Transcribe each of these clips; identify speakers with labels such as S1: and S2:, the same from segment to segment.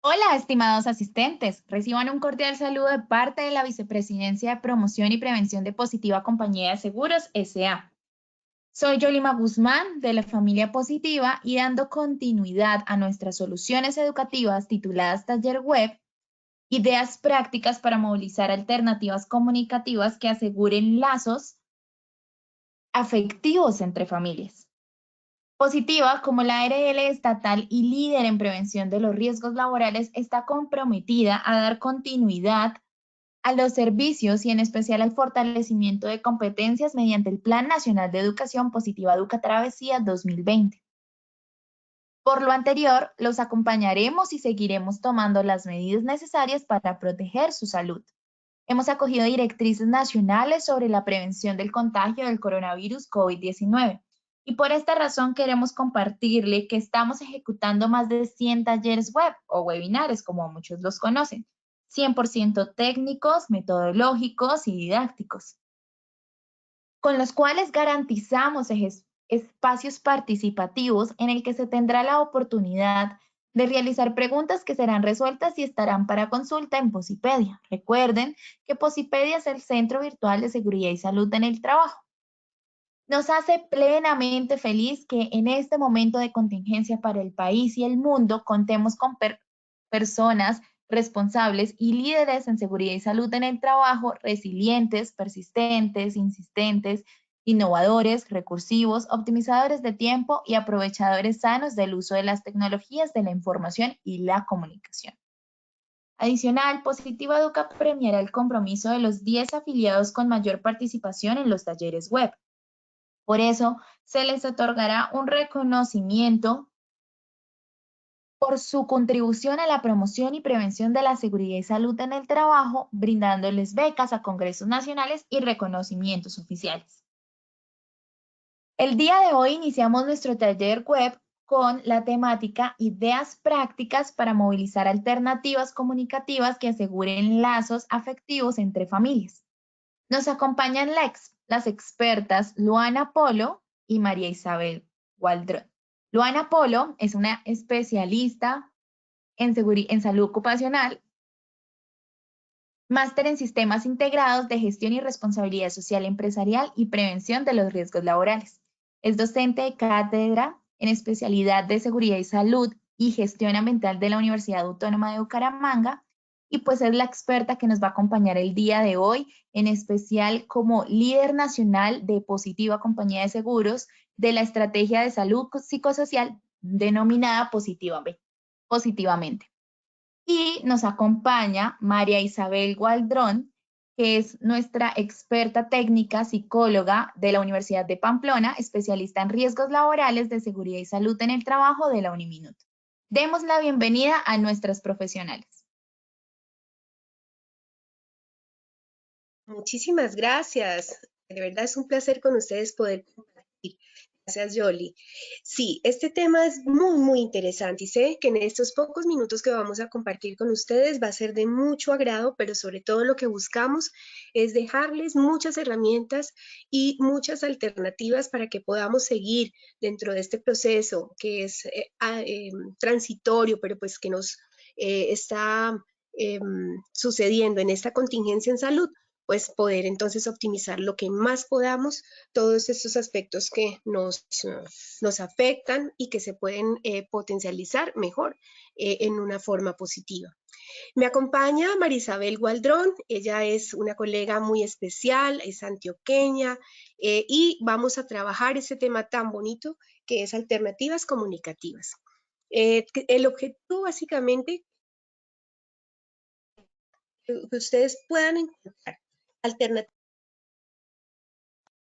S1: Hola, estimados asistentes. Reciban un cordial saludo de parte de la Vicepresidencia de Promoción y Prevención de Positiva Compañía de Seguros, S.A. Soy Yolima Guzmán, de la familia Positiva, y dando continuidad a nuestras soluciones educativas tituladas Taller Web, ideas prácticas para movilizar alternativas comunicativas que aseguren lazos afectivos entre familias. Positiva, como la ARL estatal y líder en prevención de los riesgos laborales, está comprometida a dar continuidad a los servicios y en especial al fortalecimiento de competencias mediante el Plan Nacional de Educación Positiva Educa Travesía 2020. Por lo anterior, los acompañaremos y seguiremos tomando las medidas necesarias para proteger su salud. Hemos acogido directrices nacionales sobre la prevención del contagio del coronavirus COVID-19 y por esta razón queremos compartirle que estamos ejecutando más de 100 talleres web o webinares, como muchos los conocen, 100% técnicos, metodológicos y didácticos, con los cuales garantizamos espacios participativos en el que se tendrá la oportunidad de realizar preguntas que serán resueltas y estarán para consulta en Posipedia. Recuerden que Posipedia es el Centro Virtual de Seguridad y Salud en el Trabajo. Nos hace plenamente feliz que en este momento de contingencia para el país y el mundo contemos con personas responsables y líderes en seguridad y salud en el trabajo, resilientes, persistentes, insistentes, innovadores, recursivos, optimizadores de tiempo y aprovechadores sanos del uso de las tecnologías de la información y la comunicación. Adicional, Positiva Educa premiará el compromiso de los 10 afiliados con mayor participación en los talleres web. Por eso, se les otorgará un reconocimiento por su contribución a la promoción y prevención de la seguridad y salud en el trabajo, brindándoles becas a congresos nacionales y reconocimientos oficiales. El día de hoy iniciamos nuestro taller web con la temática Ideas prácticas para movilizar alternativas comunicativas que aseguren lazos afectivos entre familias. Nos acompañan las expertas Luana Polo y María Isabel Waldrón. Luana Polo es una especialista en salud ocupacional, máster en sistemas integrados de gestión y responsabilidad social empresarial y prevención de los riesgos laborales. Es docente de cátedra en especialidad de seguridad y salud y gestión ambiental de la Universidad Autónoma de Bucaramanga y pues es la experta que nos va a acompañar el día de hoy, en especial como líder nacional de Positiva Compañía de Seguros de la estrategia de salud psicosocial denominada Positivamente. Y nos acompaña María Isabel Gualdrón, que es nuestra experta técnica psicóloga de la Universidad de Pamplona, especialista en riesgos laborales de seguridad y salud en el trabajo de la Uniminuto. Demos la bienvenida a nuestras profesionales.
S2: Muchísimas gracias. De verdad es un placer con ustedes poder compartir. Gracias, Yoli. Sí, este tema es muy interesante y sé que en estos pocos minutos que vamos a compartir con ustedes va a ser de mucho agrado, pero sobre todo lo que buscamos es dejarles muchas herramientas y muchas alternativas para que podamos seguir dentro de este proceso que es transitorio, pero pues que nos está sucediendo en esta contingencia en salud, pues poder entonces optimizar lo que más podamos todos estos aspectos que nos afectan y que se pueden potencializar mejor en una forma positiva. Me acompaña Marisabel Gualdrón, ella es una colega muy especial, es antioqueña y vamos a trabajar ese tema tan bonito que es alternativas comunicativas. El objetivo básicamente que ustedes puedan encontrar alternativas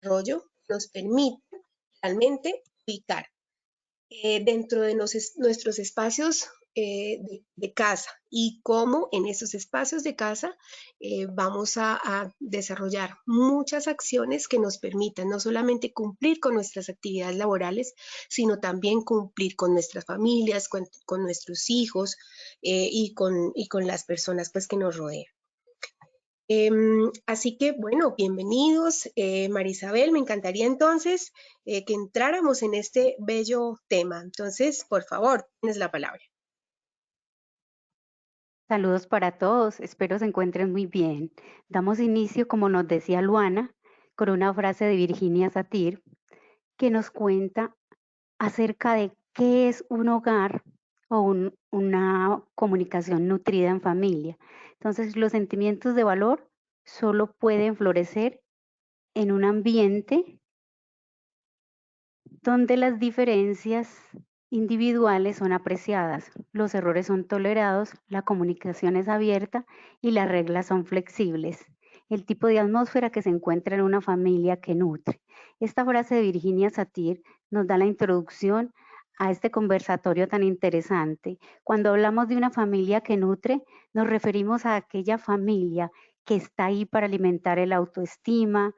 S2: de desarrollo que nos permitan realmente ubicar dentro de nuestros espacios de casa y cómo en esos espacios de casa vamos a desarrollar muchas acciones que nos permitan no solamente cumplir con nuestras actividades laborales, sino también cumplir con nuestras familias, con nuestros hijos y con las personas pues, que nos rodean. Así que, bueno, bienvenidos, Marisabel. Me encantaría entonces que entráramos en este bello tema. Entonces, por favor, tienes la palabra.
S3: Saludos para todos, espero se encuentren muy bien. Damos inicio, como nos decía Luana, con una frase de Virginia Satir que nos cuenta acerca de qué es un hogar o una comunicación nutrida en familia. Entonces, los sentimientos de valor solo pueden florecer en un ambiente donde las diferencias individuales son apreciadas, los errores son tolerados, la comunicación es abierta y las reglas son flexibles. El tipo de atmósfera que se encuentra en una familia que nutre. Esta frase de Virginia Satir nos da la introducción a este conversatorio tan interesante. Cuando hablamos de una familia que nutre, nos referimos a aquella familia que está ahí para alimentar el autoestima,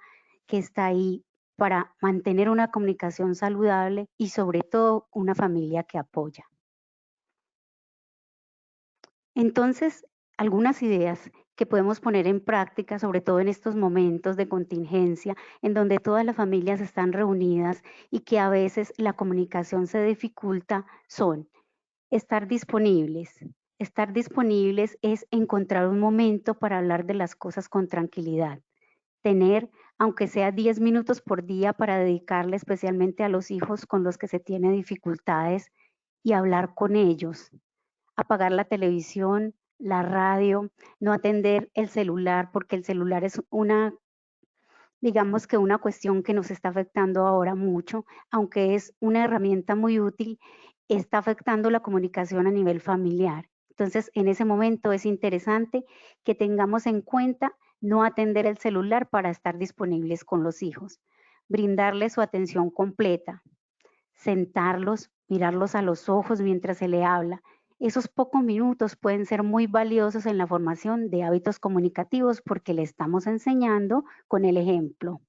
S3: que está ahí para mantener una comunicación saludable y sobre todo una familia que apoya. Entonces, algunas ideas que podemos poner en práctica, sobre todo en estos momentos de contingencia, en donde todas las familias están reunidas y que a veces la comunicación se dificulta, son estar disponibles. Estar disponibles es encontrar un momento para hablar de las cosas con tranquilidad. Tener, aunque sea 10 minutos por día, para dedicarle especialmente a los hijos con los que se tiene dificultades y hablar con ellos. Apagar la televisión, la radio, no atender el celular, porque el celular es digamos que una cuestión que nos está afectando ahora mucho, aunque es una herramienta muy útil, está afectando la comunicación a nivel familiar. Entonces, en ese momento es interesante que tengamos en cuenta no atender el celular para estar disponibles con los hijos, brindarles su atención completa, sentarlos, mirarlos a los ojos mientras se le habla. Esos pocos minutos pueden ser muy valiosos en la formación de hábitos comunicativos porque le estamos enseñando con el ejemplo.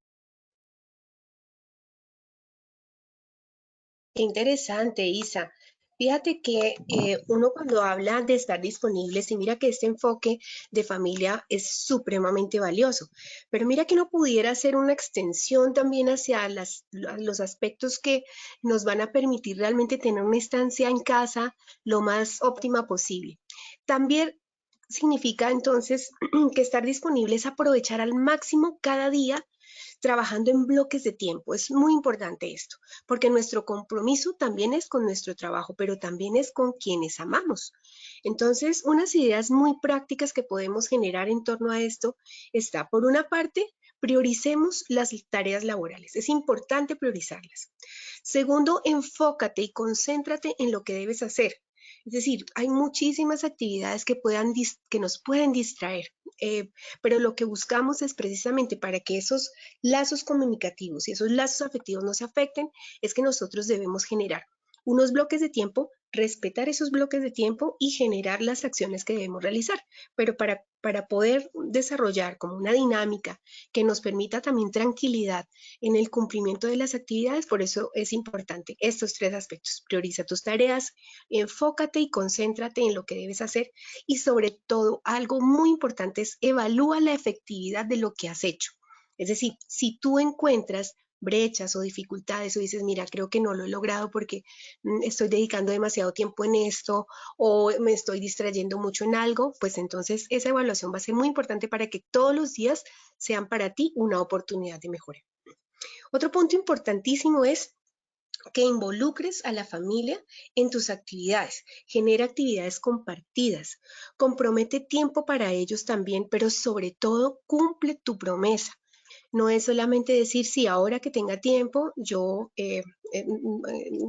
S2: Qué interesante, Isa. Fíjate que uno cuando habla de estar disponibles, y mira que este enfoque de familia es supremamente valioso, pero mira que no pudiera ser una extensión también hacia los aspectos que nos van a permitir realmente tener una estancia en casa lo más óptima posible. También significa entonces que estar disponible es aprovechar al máximo cada día trabajando en bloques de tiempo. Es muy importante esto, porque nuestro compromiso también es con nuestro trabajo, pero también es con quienes amamos. Entonces, unas ideas muy prácticas que podemos generar en torno a esto está, por una parte, prioricemos las tareas laborales. Es importante priorizarlas. Segundo, enfócate y concéntrate en lo que debes hacer. Es decir, hay muchísimas actividades que nos pueden distraer, pero lo que buscamos es precisamente para que esos lazos comunicativos y esos lazos afectivos no se afecten, es que nosotros debemos generar unos bloques de tiempo, respetar esos bloques de tiempo y generar las acciones que debemos realizar. Pero para poder desarrollar como una dinámica que nos permita también tranquilidad en el cumplimiento de las actividades, por eso es importante estos tres aspectos. Prioriza tus tareas, enfócate y concéntrate en lo que debes hacer y sobre todo algo muy importante es evalúa la efectividad de lo que has hecho. Es decir, si tú encuentras brechas o dificultades o dices, mira, creo que no lo he logrado porque estoy dedicando demasiado tiempo en esto o me estoy distrayendo mucho en algo, pues entonces esa evaluación va a ser muy importante para que todos los días sean para ti una oportunidad de mejora. Otro punto importantísimo es que involucres a la familia en tus actividades, genera actividades compartidas, compromete tiempo para ellos también, pero sobre todo cumple tu promesa. No es solamente decir, sí, ahora que tenga tiempo,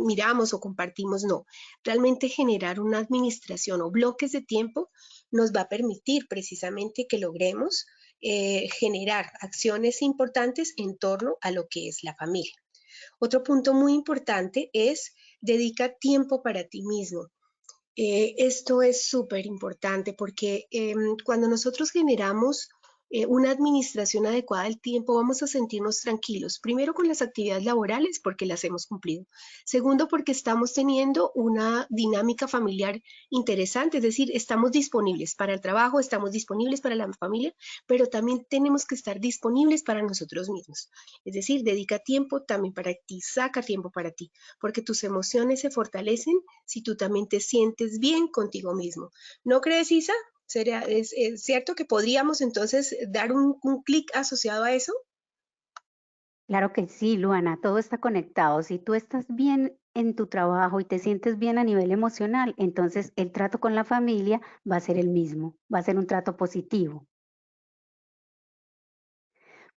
S2: miramos o compartimos, no. Realmente generar una administración o bloques de tiempo nos va a permitir precisamente que logremos generar acciones importantes en torno a lo que es la familia. Otro punto muy importante es dedica tiempo para ti mismo. Esto es súper importante porque cuando nosotros generamos una administración adecuada del tiempo, vamos a sentirnos tranquilos. Primero con las actividades laborales porque las hemos cumplido. Segundo porque estamos teniendo una dinámica familiar interesante, es decir, estamos disponibles para el trabajo, estamos disponibles para la familia, pero también tenemos que estar disponibles para nosotros mismos. Es decir, dedica tiempo también para ti, saca tiempo para ti, porque tus emociones se fortalecen si tú también te sientes bien contigo mismo. ¿No crees, Isa? ¿Es cierto que podríamos entonces dar un clic asociado a eso?
S3: Claro que sí, Luana, todo está conectado. Si tú estás bien en tu trabajo y te sientes bien a nivel emocional, entonces el trato con la familia va a ser el mismo, va a ser un trato positivo.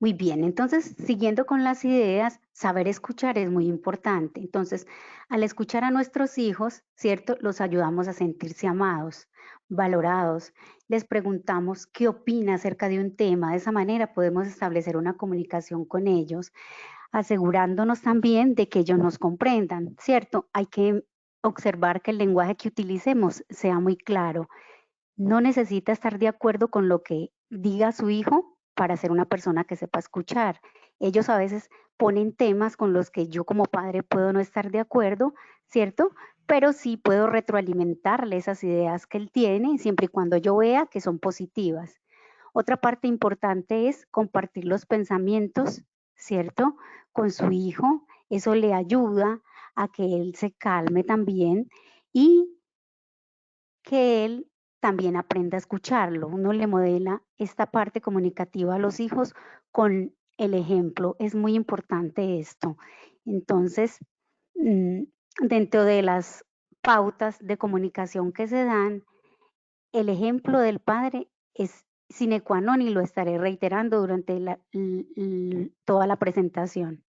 S3: Muy bien, entonces siguiendo con las ideas, saber escuchar es muy importante. Entonces, al escuchar a nuestros hijos, ¿cierto? Los ayudamos a sentirse amados, valorados. Les preguntamos qué opina acerca de un tema. De esa manera podemos establecer una comunicación con ellos, asegurándonos también de que ellos nos comprendan, ¿cierto? Hay que observar que el lenguaje que utilicemos sea muy claro. No necesita estar de acuerdo con lo que diga su hijo para ser una persona que sepa escuchar. Ellos a veces ponen temas con los que yo como padre puedo no estar de acuerdo, ¿cierto? Pero sí puedo retroalimentarle esas ideas que él tiene, siempre y cuando yo vea que son positivas. Otra parte importante es compartir los pensamientos, ¿cierto? Con su hijo. Eso le ayuda a que él se calme también y que él también aprenda a escucharlo. Uno le modela esta parte comunicativa a los hijos con el ejemplo. Es muy importante esto. Entonces, mm, dentro de las pautas de comunicación que se dan, el ejemplo del padre es sine qua non y lo estaré reiterando durante toda la presentación.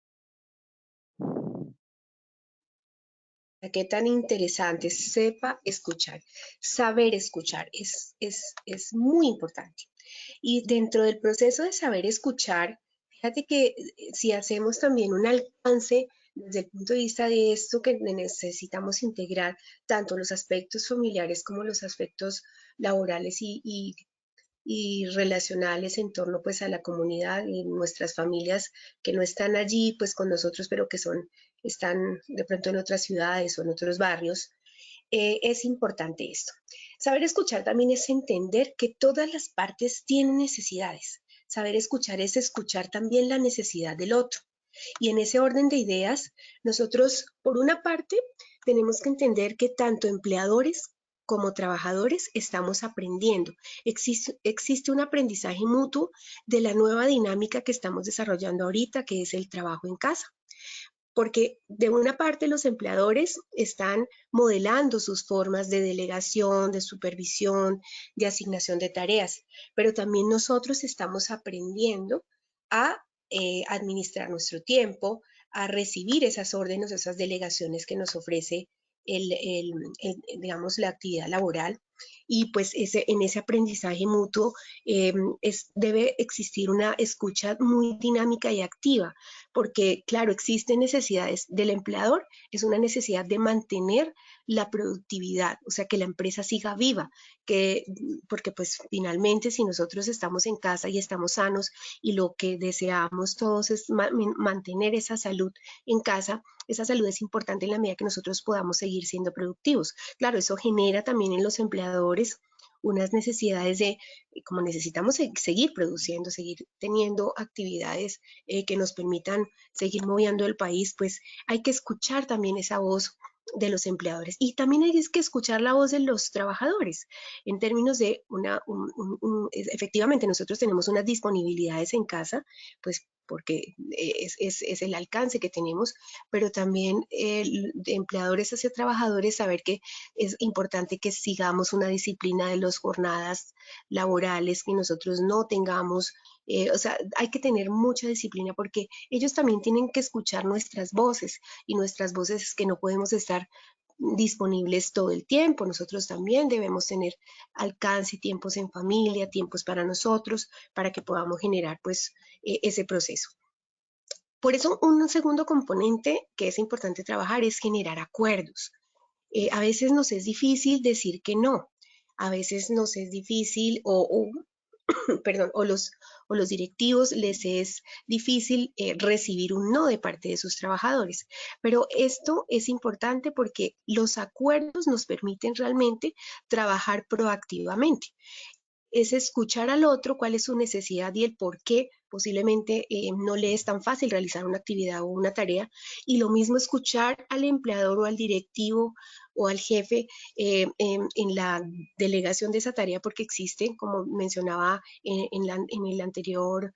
S2: Qué tan interesante, sepa escuchar, saber escuchar es muy importante. Y dentro del proceso de saber escuchar, fíjate que si hacemos también un alcance desde el punto de vista de esto que necesitamos integrar, tanto los aspectos familiares como los aspectos laborales y relacionales en torno pues a la comunidad y nuestras familias que no están allí pues con nosotros, pero que están de pronto en otras ciudades o en otros barrios, es importante esto. Saber escuchar también es entender que todas las partes tienen necesidades. Saber escuchar es escuchar también la necesidad del otro. Y en ese orden de ideas, nosotros, por una parte, tenemos que entender que tanto empleadores como trabajadores estamos aprendiendo. Existe un aprendizaje mutuo de la nueva dinámica que estamos desarrollando ahorita, que es el trabajo en casa. Porque de una parte los empleadores están modelando sus formas de delegación, de supervisión, de asignación de tareas, pero también nosotros estamos aprendiendo a administrar nuestro tiempo, a recibir esas órdenes, esas delegaciones que nos ofrece digamos, la actividad laboral. Y pues en ese aprendizaje mutuo debe existir una escucha muy dinámica y activa, porque claro, existen necesidades del empleador, es una necesidad de mantener la productividad, o sea, que la empresa siga viva, porque pues finalmente si nosotros estamos en casa y estamos sanos y lo que deseamos todos es mantener esa salud en casa, esa salud es importante en la medida que nosotros podamos seguir siendo productivos. Claro, eso genera también en los empleadores unas necesidades de, como necesitamos seguir produciendo, seguir teniendo actividades que nos permitan seguir moviendo el país, pues hay que escuchar también esa voz de los empleadores y también hay que escuchar la voz de los trabajadores en términos de efectivamente nosotros tenemos unas disponibilidades en casa, pues porque es el alcance que tenemos, pero también de empleadores hacia trabajadores, saber que es importante que sigamos una disciplina de las jornadas laborales, que nosotros no tengamos, o sea, hay que tener mucha disciplina porque ellos también tienen que escuchar nuestras voces y nuestras voces es que no podemos estar disponibles todo el tiempo. Nosotros también debemos tener alcance, tiempos en familia, tiempos para nosotros, para que podamos generar pues ese proceso. Por eso un segundo componente que es importante trabajar es generar acuerdos. A veces nos es difícil decir que no, a veces nos es difícil perdón, o los directivos les es difícil recibir un no de parte de sus trabajadores. Pero esto es importante porque los acuerdos nos permiten realmente trabajar proactivamente. es escuchar al otro, cuál es su necesidad y el por qué posiblemente no le es tan fácil realizar una actividad o una tarea. Y lo mismo escuchar al empleador o al directivo o al jefe en la delegación de esa tarea, porque existe, como mencionaba en la anterior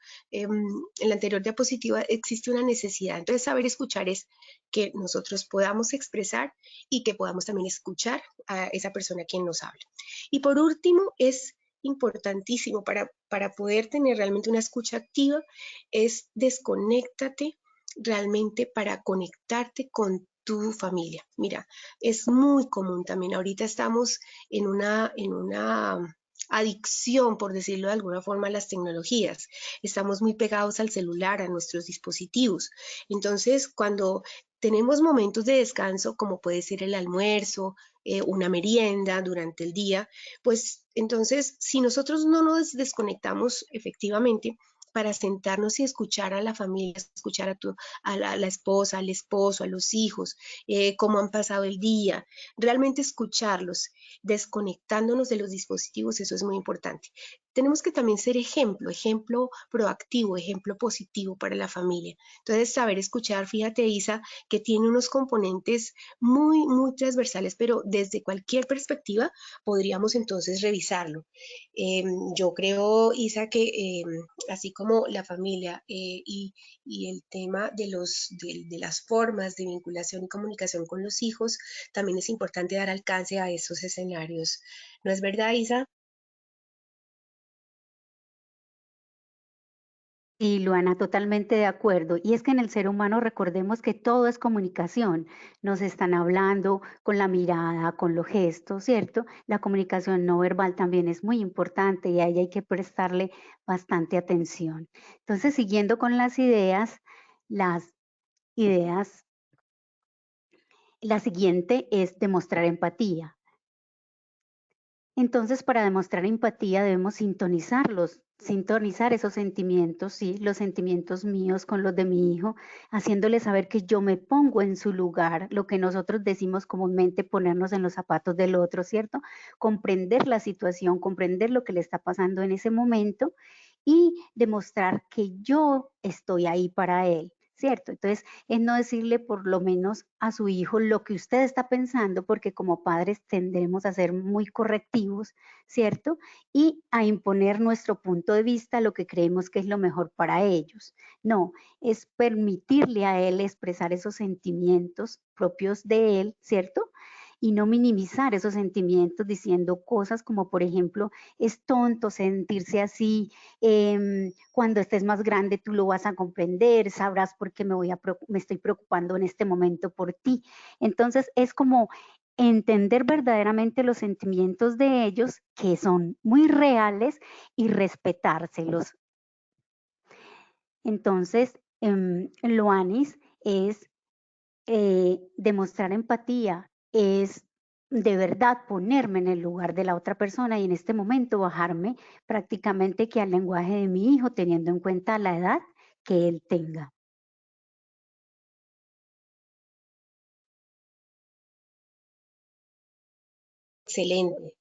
S2: diapositiva, existe una necesidad. Entonces, saber escuchar es que nosotros podamos expresar y que podamos también escuchar a esa persona quien nos habla. Y por último, es importantísimo para poder tener realmente una escucha activa, es desconéctate realmente para conectarte con tu familia. Mira, es muy común también. Ahorita estamos en una adicción, por decirlo de alguna forma, a las tecnologías. Estamos muy pegados al celular, a nuestros dispositivos. Entonces, cuando tenemos momentos de descanso, como puede ser el almuerzo, una merienda durante el día, pues entonces, si nosotros no nos desconectamos efectivamente para sentarnos y escuchar a la familia, escuchar a la esposa, al esposo, a los hijos, cómo han pasado el día, realmente escucharlos, desconectándonos de los dispositivos, eso es muy importante. Tenemos que también ser ejemplo proactivo, ejemplo positivo para la familia. Entonces, saber escuchar, fíjate, Isa, que tiene unos componentes muy, muy transversales, pero desde cualquier perspectiva podríamos entonces revisarlo. Yo creo, Isa, que así como la familia y el tema de las formas de vinculación y comunicación con los hijos, también es importante dar alcance a esos escenarios. ¿No es verdad, Isa?
S3: Sí, Luana, totalmente de acuerdo. Y es que en el ser humano recordemos que todo es comunicación. Nos están hablando con la mirada, con los gestos, ¿cierto? La comunicación no verbal también es muy importante y a ella hay que prestarle bastante atención. Entonces, siguiendo con las ideas, la siguiente es demostrar empatía. Entonces, para demostrar empatía debemos sintonizar esos sentimientos, sí, los sentimientos míos con los de mi hijo, haciéndole saber que yo me pongo en su lugar, lo que nosotros decimos comúnmente ponernos en los zapatos del otro, ¿cierto? Comprender la situación, comprender lo que le está pasando en ese momento y demostrar que yo estoy ahí para él. ¿Cierto? Entonces, es no decirle por lo menos a su hijo lo que usted está pensando, porque como padres tendremos a ser muy correctivos, ¿cierto? Y a imponer nuestro punto de vista, lo que creemos que es lo mejor para ellos. No, es permitirle a él expresar esos sentimientos propios de él, ¿cierto? Y no minimizar esos sentimientos diciendo cosas como, por ejemplo, es tonto sentirse así, cuando estés más grande tú lo vas a comprender, sabrás por qué me estoy preocupando en este momento por ti. Entonces es como entender verdaderamente los sentimientos de ellos, que son muy reales, y respetárselos. Entonces, Loanis, es demostrar empatía, es de verdad ponerme en el lugar de la otra persona y en este momento bajarme prácticamente que al lenguaje de mi hijo, teniendo en cuenta la edad que él tenga.
S2: Excelente.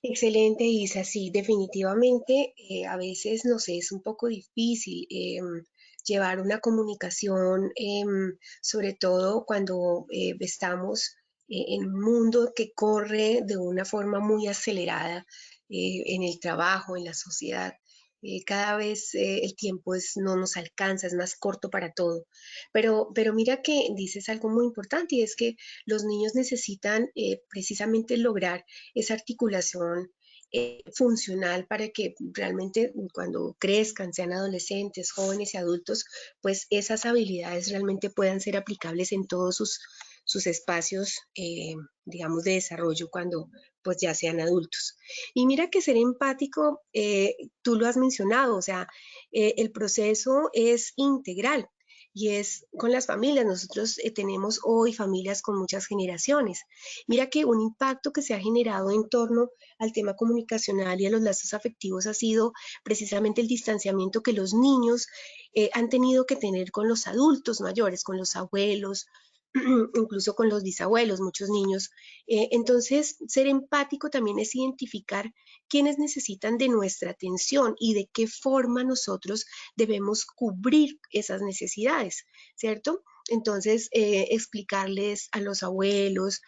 S2: Excelente, Isa. Sí, definitivamente a veces, no sé, es un poco difícil llevar una comunicación, sobre todo cuando estamos en un mundo que corre de una forma muy acelerada en el trabajo, en la sociedad. Cada vez el tiempo no nos alcanza, es más corto para todo. Pero mira que dices algo muy importante y es que los niños necesitan precisamente lograr esa articulación funcional para que realmente cuando crezcan, sean adolescentes, jóvenes y adultos, pues esas habilidades realmente puedan ser aplicables en todos sus espacios, digamos, de desarrollo cuando pues ya sean adultos. Y mira que ser empático, tú lo has mencionado, o sea, el proceso es integral y es con las familias. Nosotros tenemos hoy familias con muchas generaciones. Mira que un impacto que se ha generado en torno al tema comunicacional y a los lazos afectivos ha sido precisamente el distanciamiento que los niños han tenido que tener con los adultos mayores, con los abuelos, incluso con los bisabuelos, muchos niños. Entonces, ser empático también es identificar quiénes necesitan de nuestra atención y de qué forma nosotros debemos cubrir esas necesidades, ¿cierto? Entonces, explicarles a los abuelos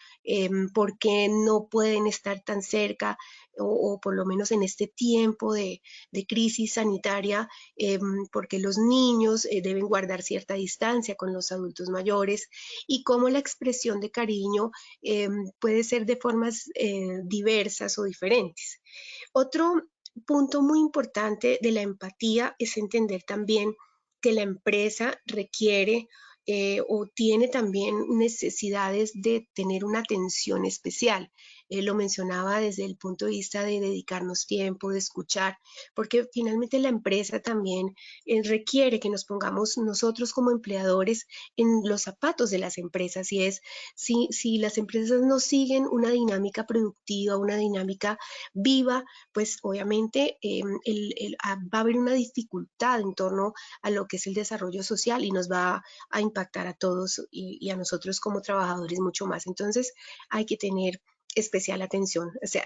S2: por qué no pueden estar tan cerca o por lo menos en este tiempo de crisis sanitaria, porque los niños deben guardar cierta distancia con los adultos mayores y cómo la expresión de cariño puede ser de formas diversas o diferentes. Otro punto muy importante de la empatía es entender también que la empresa requiere o tiene también necesidades de tener una atención especial. Lo mencionaba desde el punto de vista de dedicarnos tiempo, de escuchar, porque finalmente la empresa también requiere que nos pongamos nosotros como empleadores en los zapatos de las empresas. Y es, si las empresas no siguen una dinámica productiva, una dinámica viva, pues obviamente va a haber una dificultad en torno a lo que es el desarrollo social y nos va a impactar a todos y a nosotros como trabajadores mucho más. Entonces hay que tener especial atención. O sea,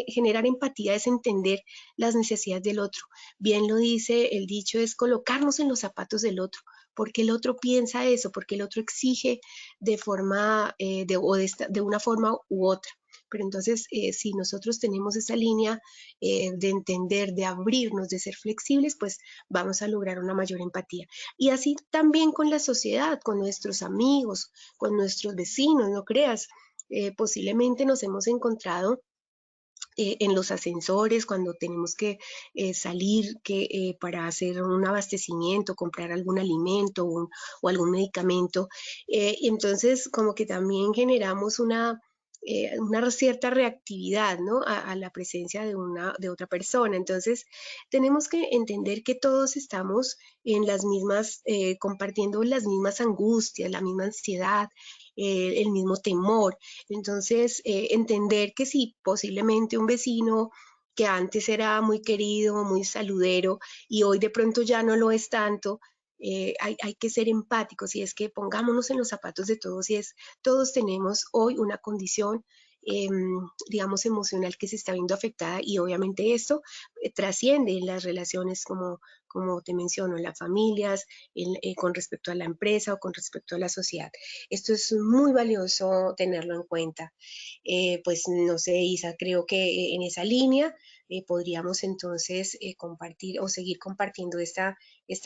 S2: generar empatía es entender las necesidades del otro. Bien lo dice el dicho, es colocarnos en los zapatos del otro. Porque el otro piensa eso, porque el otro exige de forma, de una forma u otra. Pero entonces, si nosotros tenemos esa línea de entender, de abrirnos, de ser flexibles, pues vamos a lograr una mayor empatía. Y así también con la sociedad, con nuestros amigos, con nuestros vecinos, no creas. Posiblemente nos hemos encontrado en los ascensores, cuando tenemos que salir para hacer un abastecimiento, comprar algún alimento o algún medicamento. Entonces, como que también generamos una cierta reactividad, ¿no? A la presencia de otra persona. Entonces, tenemos que entender que todos estamos en las mismas, compartiendo las mismas angustias, la misma ansiedad, el mismo temor. Entonces, entender que sí, posiblemente un vecino que antes era muy querido, muy saludero y hoy de pronto ya no lo es tanto, hay que ser empáticos y es que pongámonos en los zapatos de todos y es, todos tenemos hoy una condición, eh, digamos, emocional que se está viendo afectada y obviamente esto trasciende en las relaciones como te menciono, en las familias, con respecto a la empresa o con respecto a la sociedad. Esto es muy valioso tenerlo en cuenta. Pues no sé, Isa, creo que en esa línea podríamos entonces compartir o seguir compartiendo esta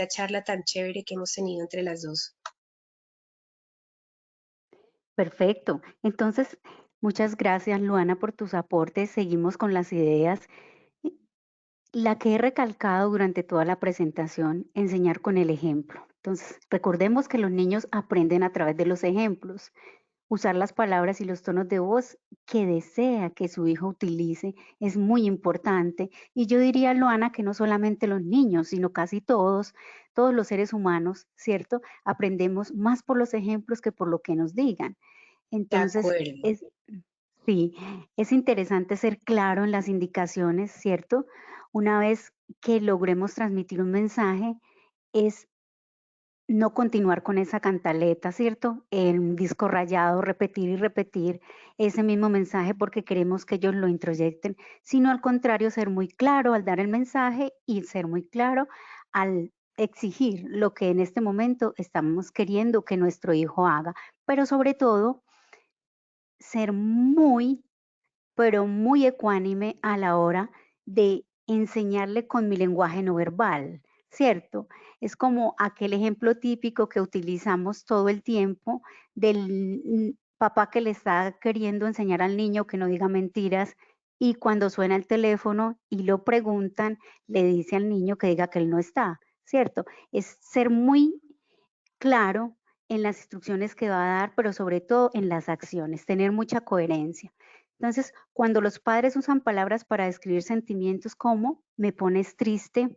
S2: charla tan chévere que hemos tenido entre las dos.
S3: Perfecto. Entonces, muchas gracias, Luana, por tus aportes. Seguimos con las ideas. La que he recalcado durante toda la presentación, enseñar con el ejemplo. Entonces, recordemos que los niños aprenden a través de los ejemplos. Usar las palabras y los tonos de voz que desea que su hijo utilice es muy importante. Y yo diría, Luana, que no solamente los niños, sino casi todos los seres humanos, ¿cierto? Aprendemos más por los ejemplos que por lo que nos digan.
S2: De
S3: Entonces,
S2: acuerdo.
S3: sí, es interesante ser claro en las indicaciones, ¿cierto? Una vez que logremos transmitir un mensaje, es no continuar con esa cantaleta, ¿cierto? El disco rayado, repetir y repetir ese mismo mensaje porque queremos que ellos lo introyecten, sino al contrario, ser muy claro al dar el mensaje y ser muy claro al exigir lo que en este momento estamos queriendo que nuestro hijo haga, pero sobre todo ser muy, pero muy ecuánime a la hora de enseñarle con mi lenguaje no verbal, ¿cierto? Es como aquel ejemplo típico que utilizamos todo el tiempo del papá que le está queriendo enseñar al niño que no diga mentiras y cuando suena el teléfono y lo preguntan, le dice al niño que diga que él no está, ¿cierto? Es ser muy claro en las instrucciones que va a dar, pero sobre todo en las acciones, tener mucha coherencia. Entonces, cuando los padres usan palabras para describir sentimientos como me pones triste,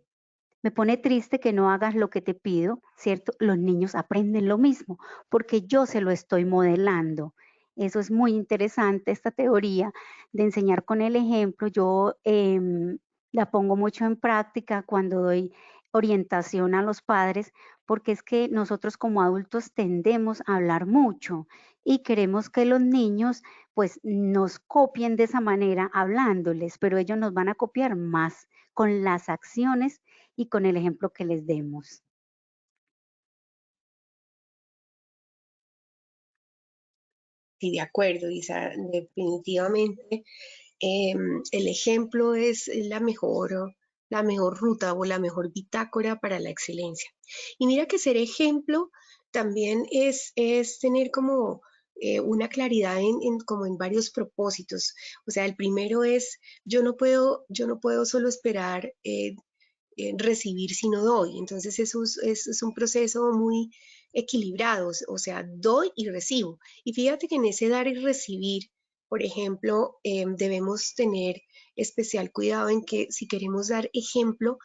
S3: me pone triste que no hagas lo que te pido, ¿cierto? Los niños aprenden lo mismo porque yo se lo estoy modelando. Eso es muy interesante, esta teoría de enseñar con el ejemplo. Yo la pongo mucho en práctica cuando doy orientación a los padres porque es que nosotros como adultos tendemos a hablar mucho y queremos que los niños pues nos copien de esa manera hablándoles, pero ellos nos van a copiar más con las acciones y con el ejemplo que les demos.
S2: Sí, de acuerdo, Isa, definitivamente el ejemplo es la mejor ruta o la mejor bitácora para la excelencia. Y mira que ser ejemplo también es tener como una claridad como en varios propósitos. O sea, el primero es, yo no puedo solo esperar recibir si no doy. Entonces es un proceso muy equilibrado, o sea, doy y recibo. Y fíjate que en ese dar y recibir, por ejemplo, debemos tener especial cuidado en que si queremos dar ejemplo,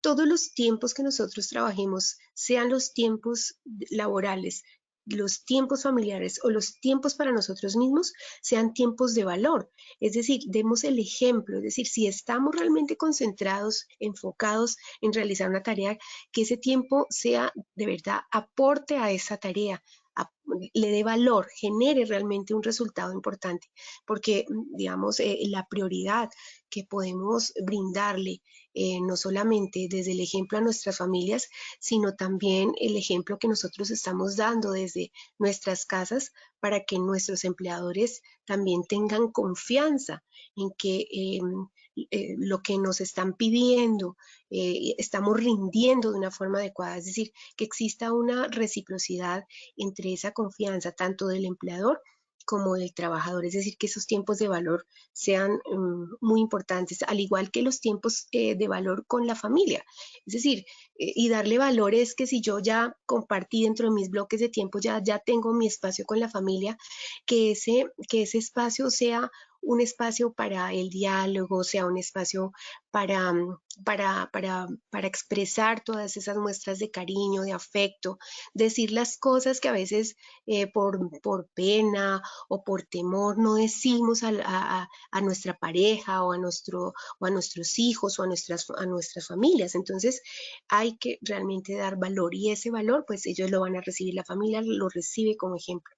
S2: todos los tiempos que nosotros trabajemos, sean los tiempos laborales, los tiempos familiares o los tiempos para nosotros mismos, sean tiempos de valor. Es decir, demos el ejemplo, es decir, si estamos realmente concentrados, enfocados en realizar una tarea, que ese tiempo sea de verdad aporte a esa tarea, le dé valor, genere realmente un resultado importante, porque digamos, la prioridad que podemos brindarle no solamente desde el ejemplo a nuestras familias, sino también el ejemplo que nosotros estamos dando desde nuestras casas para que nuestros empleadores también tengan confianza en que lo que nos están pidiendo estamos rindiendo de una forma adecuada, es decir, que exista una reciprocidad entre esa confianza tanto del empleador como del trabajador, es decir, que esos tiempos de valor sean muy importantes, al igual que los tiempos de valor con la familia. Es decir, y darle valor es que si yo ya compartí dentro de mis bloques de tiempo, ya tengo mi espacio con la familia, que ese espacio sea un espacio para el diálogo, sea un espacio para, para expresar todas esas muestras de cariño, de afecto, decir las cosas que a veces por pena o por temor no decimos a nuestra pareja o a nuestros hijos o a nuestras familias. Entonces hay que realmente dar valor y ese valor pues ellos lo van a recibir, la familia lo recibe como ejemplo.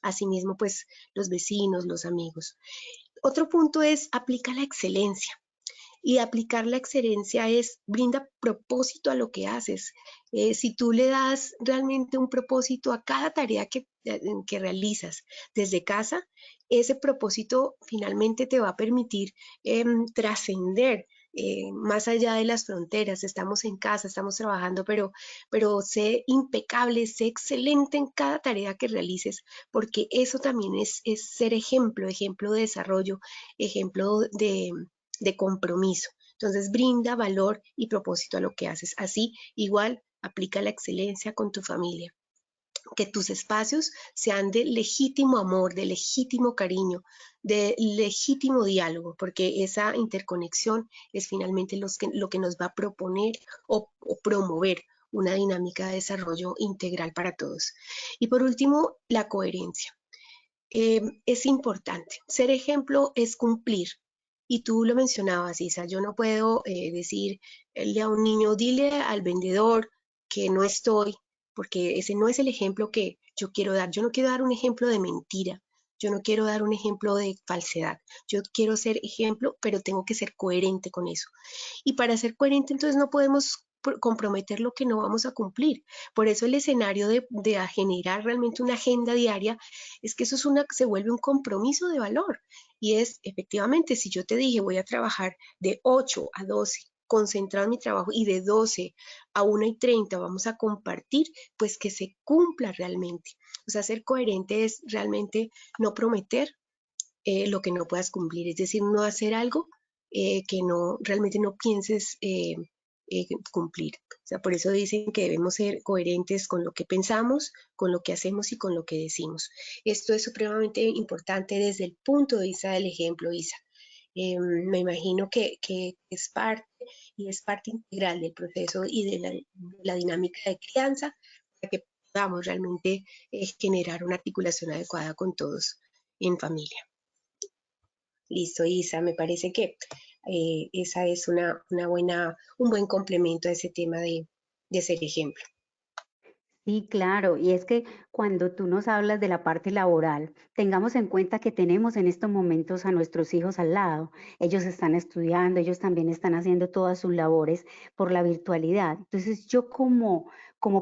S2: Asimismo pues los vecinos, los amigos. Otro punto es aplica la excelencia. Y aplicar la excelencia es brinda propósito a lo que haces. Si tú le das realmente un propósito a cada tarea que realizas desde casa, ese propósito finalmente te va a permitir trascender más allá de las fronteras. Estamos en casa, estamos trabajando, pero sé impecable, sé excelente en cada tarea que realices, porque eso también es ser ejemplo, ejemplo de desarrollo, ejemplo de compromiso. Entonces brinda valor y propósito a lo que haces. Así, igual, aplica la excelencia con tu familia. Que tus espacios sean de legítimo amor, de legítimo cariño, de legítimo diálogo, porque esa interconexión es finalmente lo que nos va a proponer o promover una dinámica de desarrollo integral para todos. Y por último, la coherencia. Es importante. Ser ejemplo es cumplir. Y tú lo mencionabas, Isa, yo no puedo decirle a un niño, dile al vendedor que no estoy, porque ese no es el ejemplo que yo quiero dar. Yo no quiero dar un ejemplo de mentira. Yo no quiero dar un ejemplo de falsedad. Yo quiero ser ejemplo, pero tengo que ser coherente con eso. Y para ser coherente, entonces no podemos comprometer lo que no vamos a cumplir. Por eso el escenario de generar realmente una agenda diaria es que eso es se vuelve un compromiso de valor. Y es efectivamente, si yo te dije voy a trabajar de 8 a 12, concentrado en mi trabajo, y de 12 a 1:30 vamos a compartir, pues que se cumpla realmente. O sea, ser coherente es realmente no prometer lo que no puedas cumplir, es decir, no hacer algo que no realmente no pienses cumplir. O sea, por eso dicen que debemos ser coherentes con lo que pensamos, con lo que hacemos y con lo que decimos. Esto es supremamente importante desde el punto de vista del ejemplo, Isa. Me imagino que es parte integral del proceso y de la dinámica de crianza para que podamos realmente generar una articulación adecuada con todos en familia. Listo, Isa, me parece que esa es un buen complemento a ese tema de ser ejemplo.
S3: Sí, claro, y es que cuando tú nos hablas de la parte laboral, tengamos en cuenta que tenemos en estos momentos a nuestros hijos al lado. Ellos están estudiando, ellos también están haciendo todas sus labores por la virtualidad. Entonces, yo como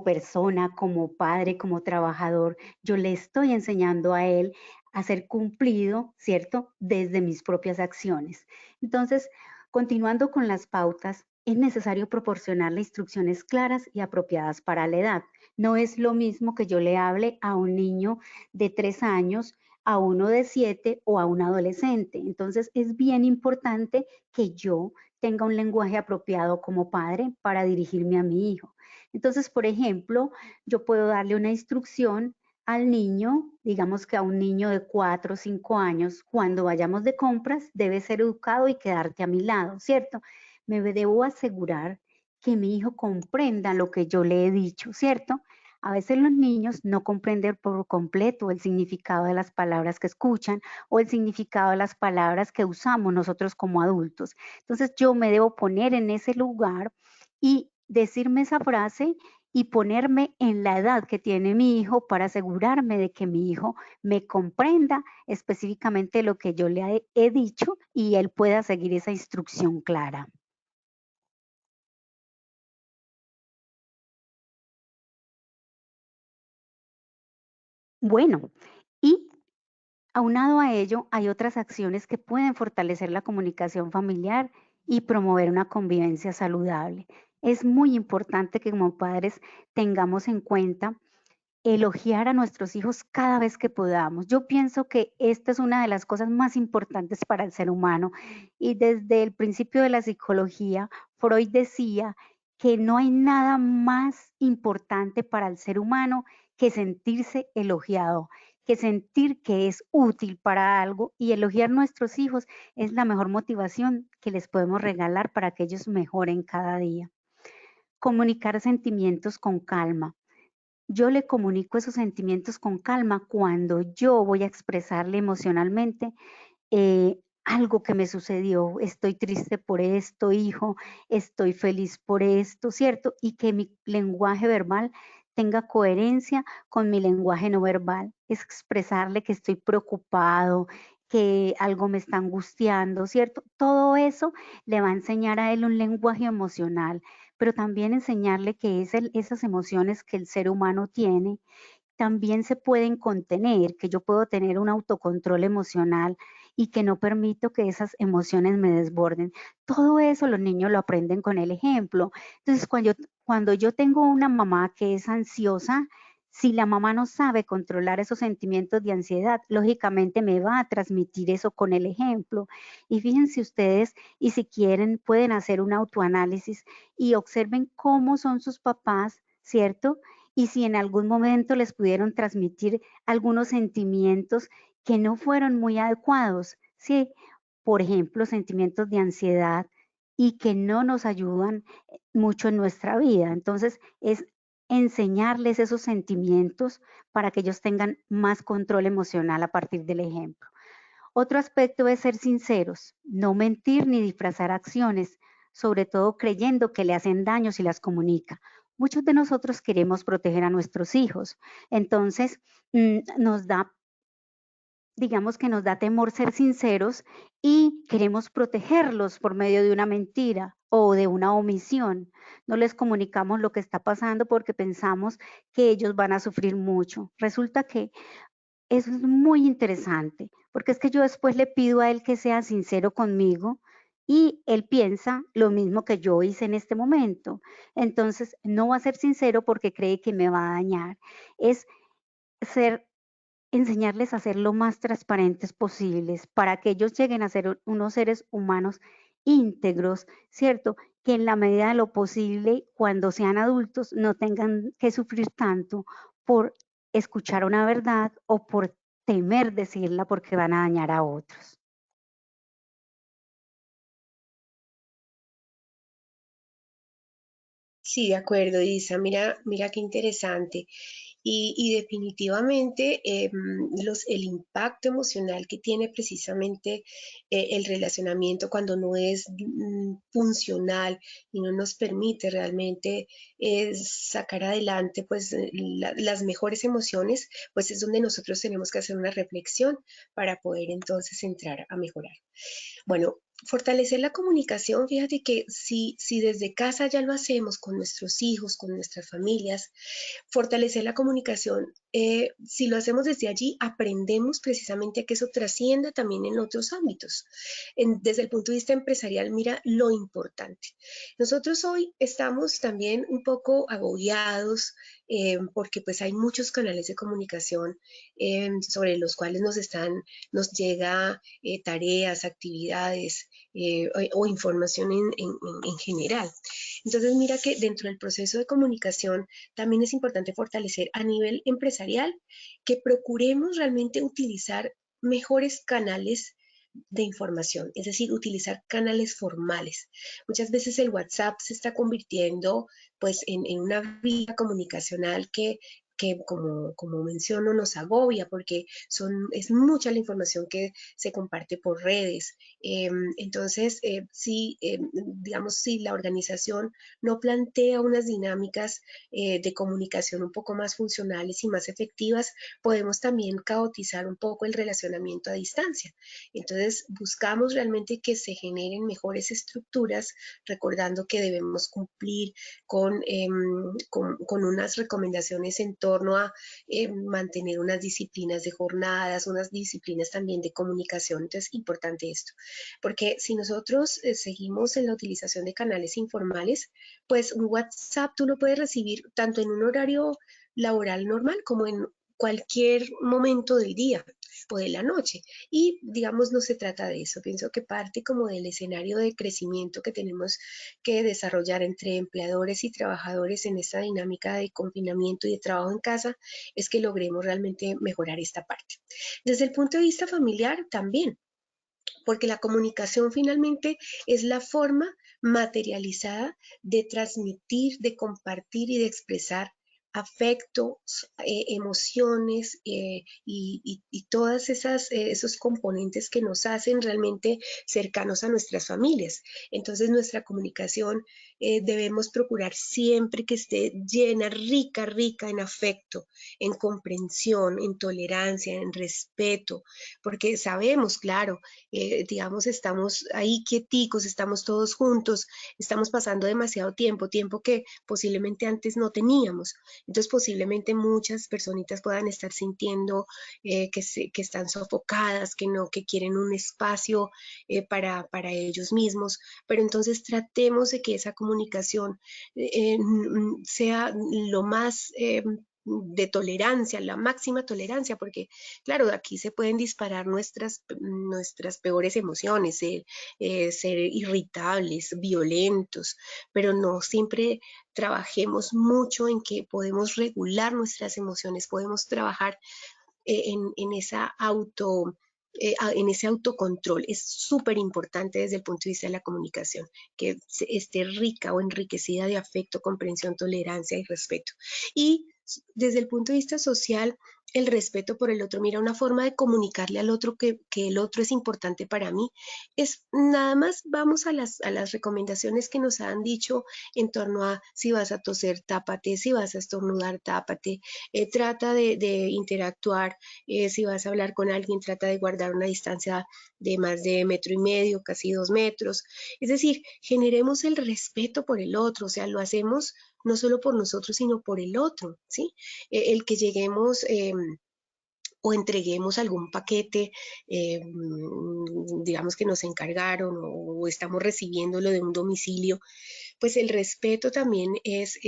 S3: persona, como padre, como trabajador, yo le estoy enseñando a él a ser cumplido, ¿cierto? Desde mis propias acciones. Entonces, continuando con las pautas, es necesario proporcionarle instrucciones claras y apropiadas para la edad. No es lo mismo que yo le hable a un niño de 3 años, a uno de 7 o a un adolescente. Entonces es bien importante que yo tenga un lenguaje apropiado como padre para dirigirme a mi hijo. Entonces, por ejemplo, yo puedo darle una instrucción al niño, digamos que a un niño de 4 o 5 años, cuando vayamos de compras, debe ser educado y quedarte a mi lado, ¿cierto? Me debo asegurar que mi hijo comprenda lo que yo le he dicho, ¿cierto? A veces los niños no comprenden por completo el significado de las palabras que escuchan o el significado de las palabras que usamos nosotros como adultos. Entonces yo me debo poner en ese lugar y decirme esa frase y ponerme en la edad que tiene mi hijo para asegurarme de que mi hijo me comprenda específicamente lo que yo le he dicho y él pueda seguir esa instrucción clara. Bueno, y aunado a ello, hay otras acciones que pueden fortalecer la comunicación familiar y promover una convivencia saludable. Es muy importante que como padres tengamos en cuenta elogiar a nuestros hijos cada vez que podamos. Yo pienso que esta es una de las cosas más importantes para el ser humano y desde el principio de la psicología, Freud decía que no hay nada más importante para el ser humano que sentirse elogiado, que sentir que es útil para algo y elogiar a nuestros hijos es la mejor motivación que les podemos regalar para que ellos mejoren cada día. Comunicar sentimientos con calma. Yo le comunico esos sentimientos con calma cuando yo voy a expresarle emocionalmente algo que me sucedió. Estoy triste por esto, hijo, estoy feliz por esto, ¿cierto? Y que mi lenguaje verbal tenga coherencia con mi lenguaje no verbal. Es expresarle que estoy preocupado, que algo me está angustiando, ¿cierto? Todo eso le va a enseñar a él un lenguaje emocional, pero también enseñarle que esas emociones que el ser humano tiene también se pueden contener, que yo puedo tener un autocontrol emocional y que no permito que esas emociones me desborden. Todo eso los niños lo aprenden con el ejemplo. Entonces, cuando yo tengo una mamá que es ansiosa, si la mamá no sabe controlar esos sentimientos de ansiedad, lógicamente me va a transmitir eso con el ejemplo. Y fíjense ustedes, y si quieren, pueden hacer un autoanálisis y observen cómo son sus papás, ¿cierto? Y si en algún momento les pudieron transmitir algunos sentimientos que no fueron muy adecuados, ¿sí? Por ejemplo, sentimientos de ansiedad y que no nos ayudan mucho en nuestra vida. Entonces, es enseñarles esos sentimientos para que ellos tengan más control emocional a partir del ejemplo. Otro aspecto es ser sinceros, no mentir ni disfrazar acciones, sobre todo creyendo que le hacen daño si las comunica. Muchos de nosotros queremos proteger a nuestros hijos, entonces nos da, digamos que nos da temor ser sinceros y queremos protegerlos por medio de una mentira o de una omisión. No les comunicamos lo que está pasando porque pensamos que ellos van a sufrir mucho. Resulta que eso es muy interesante, porque es que yo después le pido a él que sea sincero conmigo y él piensa lo mismo que yo hice en este momento. Entonces, no va a ser sincero porque cree que me va a dañar. Es ser, enseñarles a ser lo más transparentes posibles para que ellos lleguen a ser unos seres humanos íntegros, ¿cierto? Que en la medida de lo posible, cuando sean adultos, no tengan que sufrir tanto por escuchar una verdad o por temer decirla porque van a dañar a otros.
S2: Sí, de acuerdo, Isa. Mira qué interesante. Y definitivamente el impacto emocional que tiene precisamente el relacionamiento cuando no es funcional y no nos permite realmente sacar adelante pues las mejores emociones, pues es donde nosotros tenemos que hacer una reflexión para poder entonces entrar a mejorar. Bueno, fortalecer la comunicación, fíjate que si desde casa ya lo hacemos con nuestros hijos, con nuestras familias, fortalecer la comunicación, si lo hacemos desde allí, aprendemos precisamente a que eso trascienda también en otros ámbitos. Desde el punto de vista empresarial, mira lo importante. Nosotros hoy estamos también un poco agobiados porque pues hay muchos canales de comunicación sobre los cuales nos llega tareas, actividades o información en general. Entonces mira que dentro del proceso de comunicación también es importante fortalecer a nivel empresarial que procuremos realmente utilizar mejores canales de información, es decir, utilizar canales formales. Muchas veces el WhatsApp se está convirtiendo pues en una vía comunicacional que como menciono, nos agobia porque es mucha la información que se comparte por redes. Entonces, digamos, si la organización no plantea unas dinámicas de comunicación un poco más funcionales y más efectivas, podemos también caotizar un poco el relacionamiento a distancia. Entonces, buscamos realmente que se generen mejores estructuras, recordando que debemos cumplir con unas recomendaciones en torno a mantener unas disciplinas de jornadas, unas disciplinas también de comunicación. Entonces, importante esto, porque si nosotros seguimos en la utilización de canales informales, pues un WhatsApp tú lo puedes recibir tanto en un horario laboral normal como en cualquier momento del día o de la noche. Y digamos, no se trata de eso. Pienso que parte como del escenario de crecimiento que tenemos que desarrollar entre empleadores y trabajadores en esta dinámica de confinamiento y de trabajo en casa es que logremos realmente mejorar esta parte. Desde el punto de vista familiar también, porque la comunicación finalmente es la forma materializada de transmitir, de compartir y de expresar afectos, emociones y todas esos componentes que nos hacen realmente cercanos a nuestras familias. Entonces nuestra comunicación debemos procurar siempre que esté llena, rica en afecto, en comprensión, en tolerancia, en respeto, porque sabemos, claro, digamos, estamos ahí quieticos, estamos todos juntos, estamos pasando demasiado tiempo que posiblemente antes no teníamos. Entonces posiblemente muchas personitas puedan estar sintiendo que están sofocadas, que quieren un espacio para ellos mismos, pero entonces tratemos de que esa comunicación sea lo más de tolerancia, la máxima tolerancia, porque claro, aquí se pueden disparar nuestras peores emociones, ser irritables, violentos, pero no siempre trabajemos mucho en que podemos regular nuestras emociones, podemos trabajar en en ese autocontrol. Es súper importante desde el punto de vista de la comunicación, que esté rica o enriquecida de afecto, comprensión, tolerancia y respeto. Y desde el punto de vista social, el respeto por el otro, mira, una forma de comunicarle al otro que el otro es importante para mí, es nada más vamos a las recomendaciones que nos han dicho en torno a si vas a toser, tápate, si vas a estornudar, tápate, trata de interactuar, si vas a hablar con alguien, trata de guardar una distancia de más de 1,5 metros, casi 2 metros. Es decir, generemos el respeto por el otro, o sea, lo hacemos no solo por nosotros, sino por el otro, ¿sí? El que lleguemos o entreguemos algún paquete, digamos que nos encargaron o estamos recibiéndolo de un domicilio, pues el respeto también es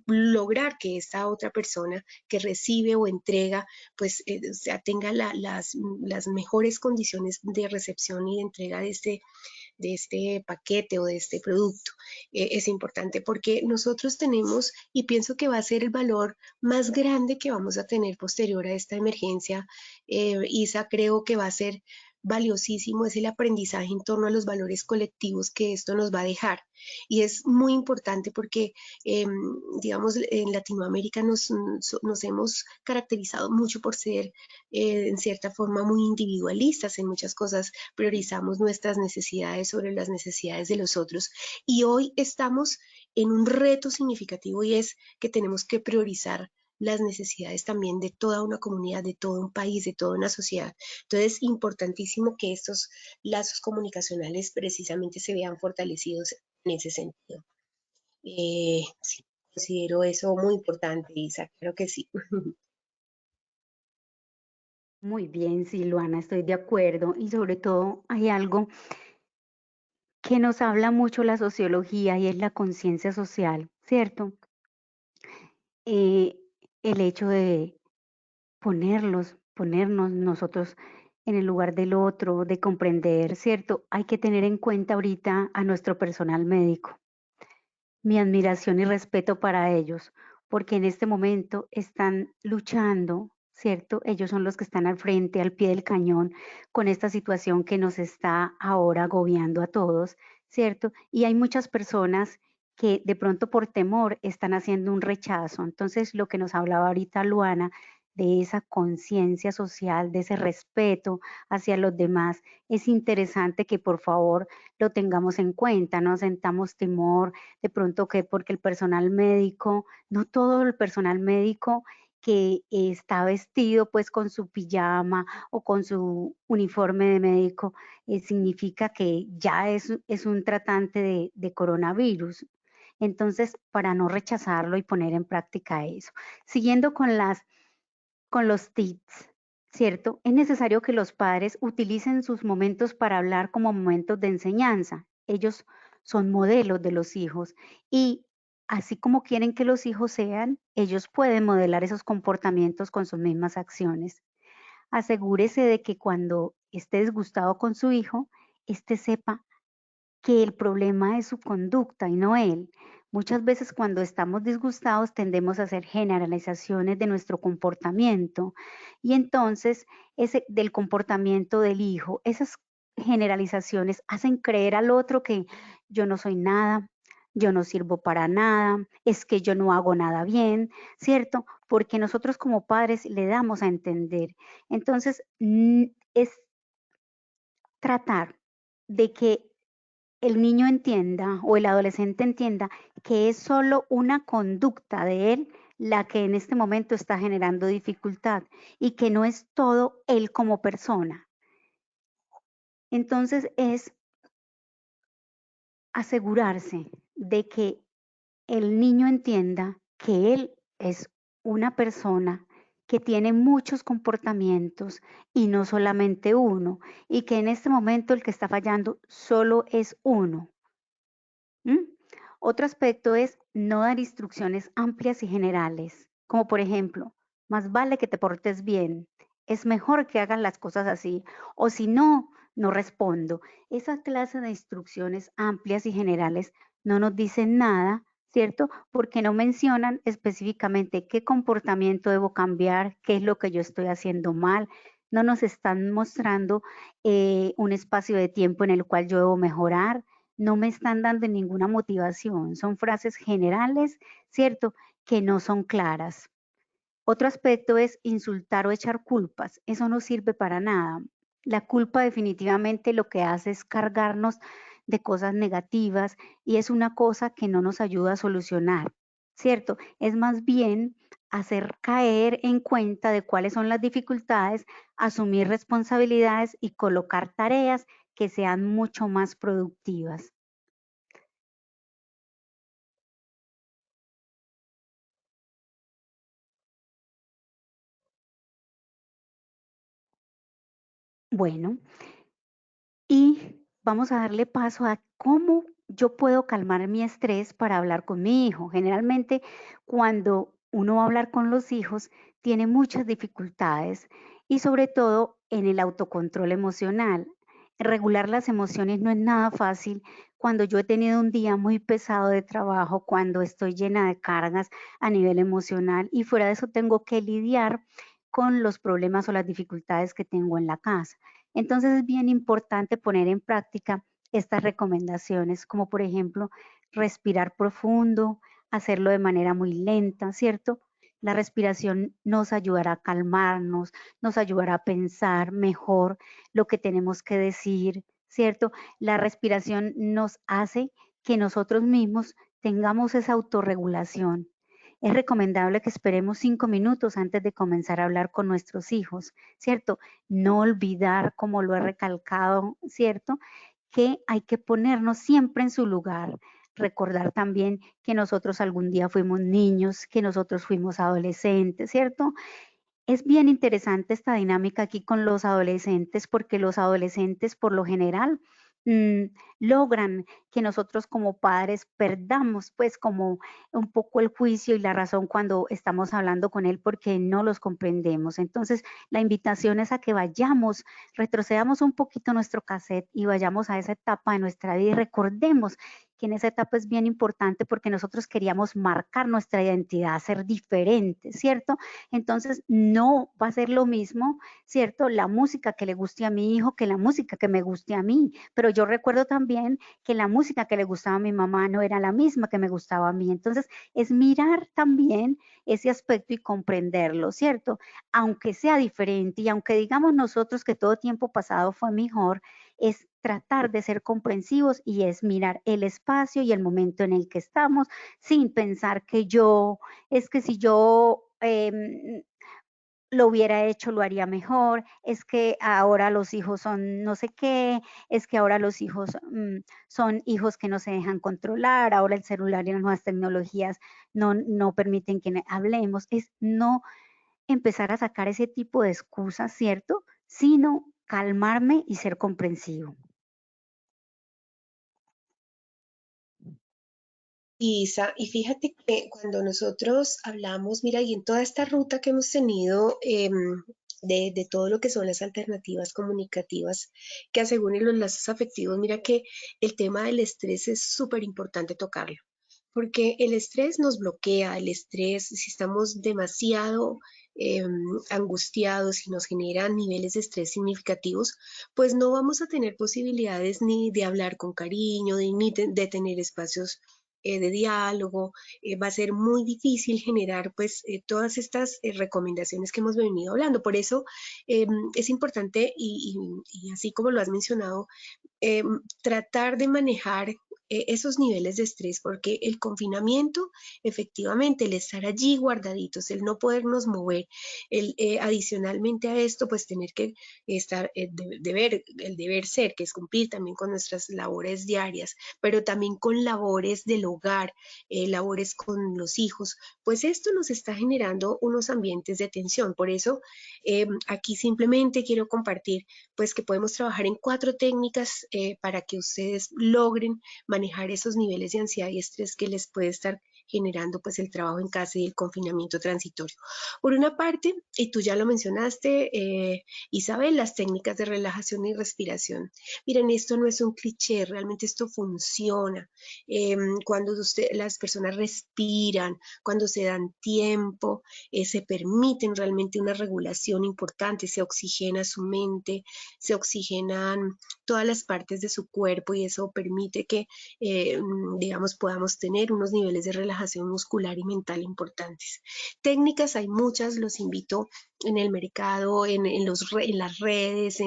S2: lograr que esta otra persona que recibe o entrega, pues o sea, tenga las mejores condiciones de recepción y de entrega de este paquete o de este producto. Es importante porque nosotros tenemos, y pienso que va a ser el valor más grande que vamos a tener posterior a esta emergencia, Isa, creo que va a ser valiosísimo, es el aprendizaje en torno a los valores colectivos que esto nos va a dejar. Y es muy importante porque, digamos, en Latinoamérica nos hemos caracterizado mucho por ser, en cierta forma, muy individualistas en muchas cosas, priorizamos nuestras necesidades sobre las necesidades de los otros. Y hoy estamos en un reto significativo, y es que tenemos que priorizar las necesidades también de toda una comunidad, de todo un país, de toda una sociedad. Entonces, importantísimo que estos lazos comunicacionales precisamente se vean fortalecidos en ese sentido. Sí, considero eso muy importante, Isa, creo que sí.
S3: Muy bien, Silvana, estoy de acuerdo. Y sobre todo hay algo que nos habla mucho la sociología y es la conciencia social, ¿cierto? Eh, el hecho de ponernos nosotros en el lugar del otro, de comprender, ¿cierto? Hay que tener en cuenta ahorita a nuestro personal médico. Mi admiración y respeto para ellos, porque en este momento están luchando, ¿cierto? Ellos son los que están al frente, al pie del cañón, con esta situación que nos está ahora agobiando a todos, ¿cierto? Y hay muchas personas que de pronto por temor están haciendo un rechazo. Entonces, lo que nos hablaba ahorita Luana, de esa conciencia social, de ese respeto hacia los demás, es interesante que por favor lo tengamos en cuenta, no sentamos temor de pronto que porque el personal médico, no todo el personal médico que está vestido pues con su pijama o con su uniforme de médico, significa que ya es un tratante de coronavirus. Entonces, para no rechazarlo y poner en práctica eso. Siguiendo con los tips, ¿cierto? Es necesario que los padres utilicen sus momentos para hablar como momentos de enseñanza. Ellos son modelos de los hijos y así como quieren que los hijos sean, ellos pueden modelar esos comportamientos con sus mismas acciones. Asegúrese de que cuando esté disgustado con su hijo, éste sepa que el problema es su conducta y no él. Muchas veces cuando estamos disgustados tendemos a hacer generalizaciones de nuestro comportamiento y entonces ese del comportamiento del hijo, esas generalizaciones hacen creer al otro que yo no soy nada, yo no sirvo para nada, es que yo no hago nada bien, ¿cierto? Porque nosotros como padres le damos a entender. Entonces, es tratar de que el niño entienda o el adolescente entienda que es solo una conducta de él la que en este momento está generando dificultad y que no es todo él como persona. Entonces es asegurarse de que el niño entienda que él es una persona que tiene muchos comportamientos y no solamente uno, y que en este momento el que está fallando solo es uno. ¿Mm? Otro aspecto es no dar instrucciones amplias y generales, como por ejemplo, más vale que te portes bien, es mejor que hagas las cosas así, o si no, no respondo. Esa clase de instrucciones amplias y generales no nos dicen nada, ¿cierto? Porque no mencionan específicamente qué comportamiento debo cambiar, qué es lo que yo estoy haciendo mal. No nos están mostrando un espacio de tiempo en el cual yo debo mejorar, no me están dando ninguna motivación, son frases generales, ¿cierto? Que no son claras. Otro aspecto es insultar o echar culpas, eso no sirve para nada. La culpa definitivamente lo que hace es cargarnos de cosas negativas y es una cosa que no nos ayuda a solucionar, ¿cierto? Es más bien hacer caer en cuenta de cuáles son las dificultades, asumir responsabilidades y colocar tareas que sean mucho más productivas. Bueno, y vamos a darle paso a cómo yo puedo calmar mi estrés para hablar con mi hijo. Generalmente, cuando uno va a hablar con los hijos, tiene muchas dificultades y sobre todo en el autocontrol emocional. Regular las emociones no es nada fácil cuando yo he tenido un día muy pesado de trabajo, cuando estoy llena de cargas a nivel emocional y fuera de eso tengo que lidiar con los problemas o las dificultades que tengo en la casa. Entonces es bien importante poner en práctica estas recomendaciones, como por ejemplo respirar profundo, hacerlo de manera muy lenta, ¿cierto? La respiración nos ayudará a calmarnos, nos ayudará a pensar mejor lo que tenemos que decir, ¿cierto? La respiración nos hace que nosotros mismos tengamos esa autorregulación. Es recomendable que esperemos 5 minutos antes de comenzar a hablar con nuestros hijos, ¿cierto? No olvidar, como lo he recalcado, ¿cierto? Que hay que ponernos siempre en su lugar. Recordar también que nosotros algún día fuimos niños, que nosotros fuimos adolescentes, ¿cierto? Es bien interesante esta dinámica aquí con los adolescentes porque los adolescentes por lo general logran que nosotros como padres perdamos pues como un poco el juicio y la razón cuando estamos hablando con él porque no los comprendemos. Entonces la invitación es a que vayamos, retrocedamos un poquito nuestro cassette y vayamos a esa etapa de nuestra vida y recordemos que en esa etapa es bien importante porque nosotros queríamos marcar nuestra identidad, ser diferentes, ¿cierto? Entonces, no va a ser lo mismo, ¿cierto? La música que le guste a mi hijo que la música que me guste a mí. Pero yo recuerdo también que la música que le gustaba a mi mamá no era la misma que me gustaba a mí. Entonces, es mirar también ese aspecto y comprenderlo, ¿cierto? Aunque sea diferente y aunque digamos nosotros que todo tiempo pasado fue mejor, es tratar de ser comprensivos y es mirar el espacio y el momento en el que estamos sin pensar que es que si yo lo hubiera hecho, lo haría mejor, es que ahora los hijos son no sé qué, es que ahora los hijos son hijos que no se dejan controlar, ahora el celular y las nuevas tecnologías no permiten que hablemos, es no empezar a sacar ese tipo de excusas, ¿cierto? Sino calmarme y ser comprensivo.
S2: Isa, y fíjate que cuando nosotros hablamos, mira, y en toda esta ruta que hemos tenido de todo lo que son las alternativas comunicativas que aseguren los lazos afectivos, mira que el tema del estrés es súper importante tocarlo, porque el estrés nos bloquea, el estrés, si estamos demasiado angustiados y nos generan niveles de estrés significativos, pues no vamos a tener posibilidades ni de hablar con cariño, ni de tener espacios de diálogo, va a ser muy difícil generar pues todas estas recomendaciones que hemos venido hablando. Por eso es importante y así como lo has mencionado, tratar de manejar esos niveles de estrés, porque el confinamiento, efectivamente, el estar allí guardaditos, el no podernos mover, adicionalmente a esto, pues tener que estar, el deber ser, que es cumplir también con nuestras labores diarias, pero también con labores del hogar, labores con los hijos, pues esto nos está generando unos ambientes de tensión. Por eso, aquí simplemente quiero compartir pues que podemos trabajar en 4 técnicas para que ustedes logren manejar esos niveles de ansiedad y estrés que les puede estar generando pues el trabajo en casa y el confinamiento transitorio. Por una parte, y tú ya lo mencionaste, Isabel, las técnicas de relajación y respiración. Miren, esto no es un cliché, realmente esto funciona. Cuando las personas respiran, cuando se dan tiempo, se permiten realmente una regulación importante, se oxigena su mente, se oxigenan todas las partes de su cuerpo y eso permite que, digamos, podamos tener unos niveles de relajación muscular y mental importantes. Técnicas hay muchas, los invito en el mercado, en las redes,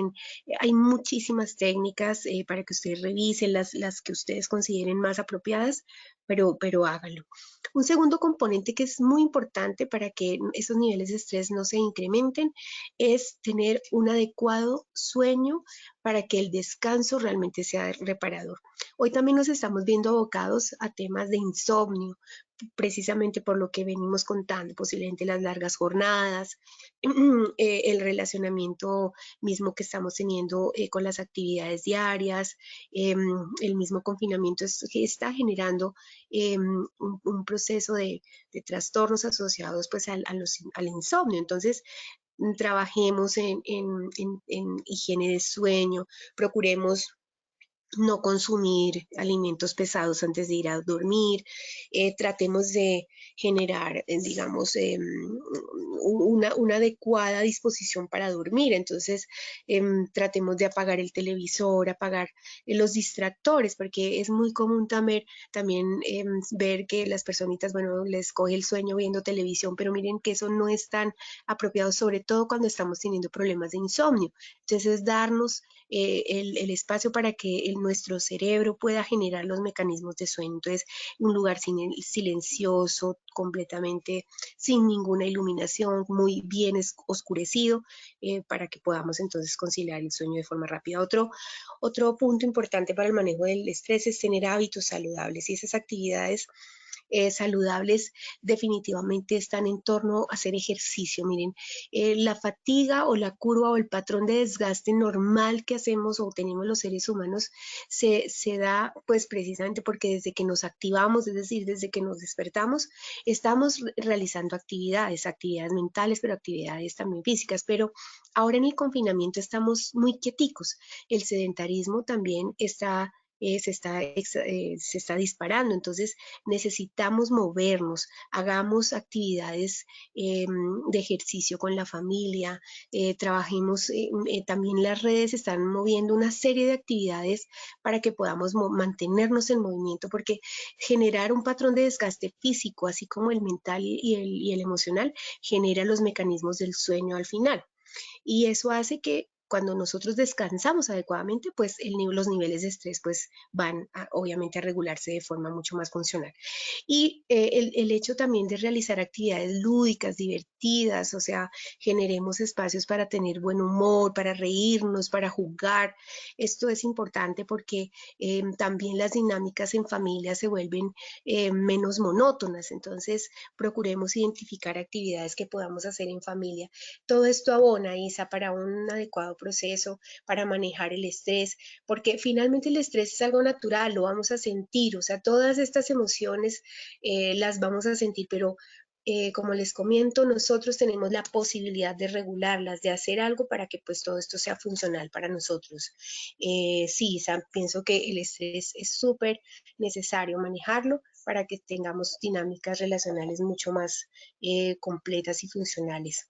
S2: hay muchísimas técnicas para que ustedes revisen las que ustedes consideren más apropiadas, pero háganlo. Un segundo componente que es muy importante para que esos niveles de estrés no se incrementen es tener un adecuado sueño para que el descanso realmente sea reparador. Hoy también nos estamos viendo abocados a temas de insomnio, precisamente por lo que venimos contando, posiblemente las largas jornadas, el relacionamiento mismo que estamos teniendo con las actividades diarias, el mismo confinamiento que está generando un proceso de trastornos asociados pues al insomnio. Entonces, trabajemos en higiene de sueño, procuremos no consumir alimentos pesados antes de ir a dormir, tratemos de generar, digamos, una adecuada disposición para dormir. Entonces, tratemos de apagar el televisor, apagar los distractores, porque es muy común también ver que las personitas, bueno, les coge el sueño viendo televisión, pero miren que eso no es tan apropiado, sobre todo cuando estamos teniendo problemas de insomnio. Entonces, darnos el espacio para que nuestro cerebro pueda generar los mecanismos de sueño. Entonces, un lugar silencioso, completamente sin ninguna iluminación, muy bien oscurecido, para que podamos entonces conciliar el sueño de forma rápida. Otro punto importante para el manejo del estrés es tener hábitos saludables, y esas actividades saludables definitivamente están en torno a hacer ejercicio. Miren, la fatiga o la curva o el patrón de desgaste normal que hacemos o tenemos los seres humanos se da pues precisamente porque desde que nos activamos, es decir, desde que nos despertamos, estamos realizando actividades mentales, pero actividades también físicas. Pero ahora en el confinamiento estamos muy quieticos. El sedentarismo también se está disparando. Entonces necesitamos movernos, hagamos actividades de ejercicio con la familia, trabajemos, también las redes están moviendo una serie de actividades para que podamos mantenernos en movimiento, porque generar un patrón de desgaste físico, así como el mental y el emocional, genera los mecanismos del sueño al final. Y eso hace que cuando nosotros descansamos adecuadamente, pues los niveles de estrés pues van obviamente a regularse de forma mucho más funcional. Y el hecho también de realizar actividades lúdicas, divertidas, o sea, generemos espacios para tener buen humor, para reírnos, para jugar. Esto es importante porque también las dinámicas en familia se vuelven menos monótonas. Entonces, procuremos identificar actividades que podamos hacer en familia. Todo esto abona, Isa, para un adecuado proceso, para manejar el estrés, porque finalmente el estrés es algo natural, lo vamos a sentir, o sea, todas estas emociones las vamos a sentir, pero como les comento, nosotros tenemos la posibilidad de regularlas, de hacer algo para que pues todo esto sea funcional para nosotros. Sí, Sam, pienso que el estrés es súper necesario manejarlo para que tengamos dinámicas relacionales mucho más completas y funcionales.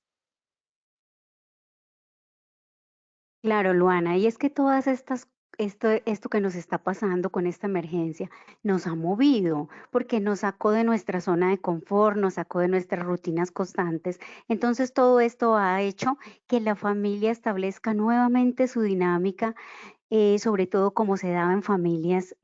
S3: Claro, Luana, y es que todas esto que nos está pasando con esta emergencia nos ha movido, porque nos sacó de nuestra zona de confort, nos sacó de nuestras rutinas constantes. Entonces, todo esto ha hecho que la familia establezca nuevamente su dinámica, sobre todo como se daba en familias,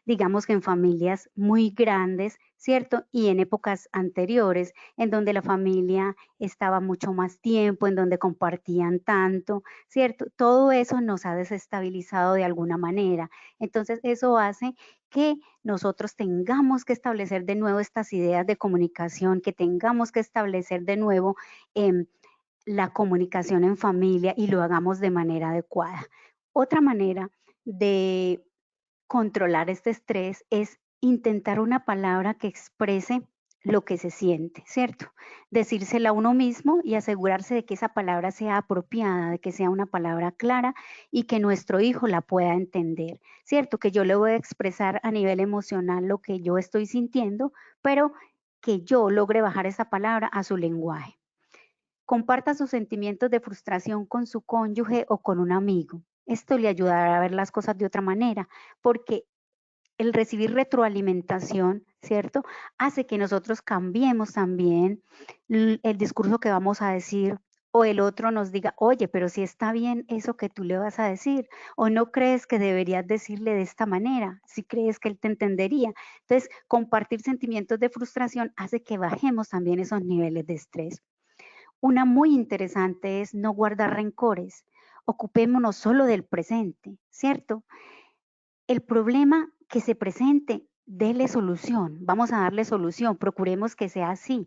S3: digamos que en familias muy grandes, ¿cierto? Y en épocas anteriores, en donde la familia estaba mucho más tiempo, en donde compartían tanto, ¿cierto? Todo eso nos ha desestabilizado de alguna manera. Entonces, eso hace que nosotros tengamos que establecer de nuevo estas ideas de comunicación, que tengamos que establecer de nuevo la comunicación en familia y lo hagamos de manera adecuada. Otra manera de controlar este estrés es intentar una palabra que exprese lo que se siente, ¿cierto? Decírsela a uno mismo y asegurarse de que esa palabra sea apropiada, de que sea una palabra clara y que nuestro hijo la pueda entender, ¿cierto? Que yo le voy a expresar a nivel emocional lo que yo estoy sintiendo, pero que yo logre bajar esa palabra a su lenguaje. Comparta sus sentimientos de frustración con su cónyuge o con un amigo. Esto le ayudará a ver las cosas de otra manera, porque el recibir retroalimentación, ¿cierto? Hace que nosotros cambiemos también el discurso que vamos a decir, o el otro nos diga, oye, pero si está bien eso que tú le vas a decir, o no crees que deberías decirle de esta manera, si crees que él te entendería. Entonces, compartir sentimientos de frustración hace que bajemos también esos niveles de estrés. Una muy interesante es no guardar rencores. Ocupémonos solo del presente, ¿cierto? El problema que se presente, dele solución. Vamos a darle solución. Procuremos que sea así.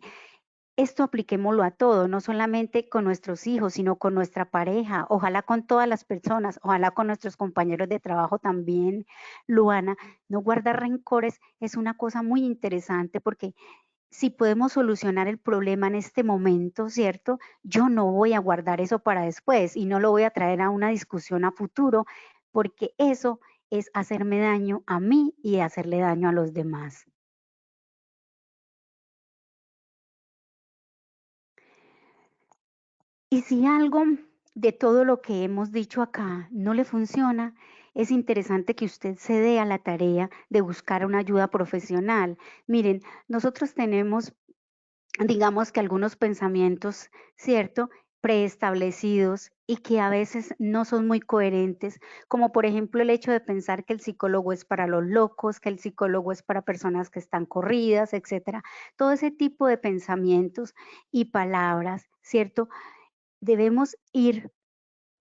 S3: Esto apliquémoslo a todo, no solamente con nuestros hijos, sino con nuestra pareja, ojalá con todas las personas, ojalá con nuestros compañeros de trabajo también, Luana. No guardar rencores es una cosa muy interesante porque si podemos solucionar el problema en este momento, ¿cierto? Yo no voy a guardar eso para después y no lo voy a traer a una discusión a futuro, porque eso es hacerme daño a mí y hacerle daño a los demás. Y si algo de todo lo que hemos dicho acá no le funciona, es interesante que usted se dé a la tarea de buscar una ayuda profesional. Miren, nosotros tenemos, digamos que algunos pensamientos, ¿cierto? preestablecidos y que a veces no son muy coherentes, como por ejemplo el hecho de pensar que el psicólogo es para los locos, que el psicólogo es para personas que están corridas, etcétera. Todo ese tipo de pensamientos y palabras, ¿cierto? Debemos ir,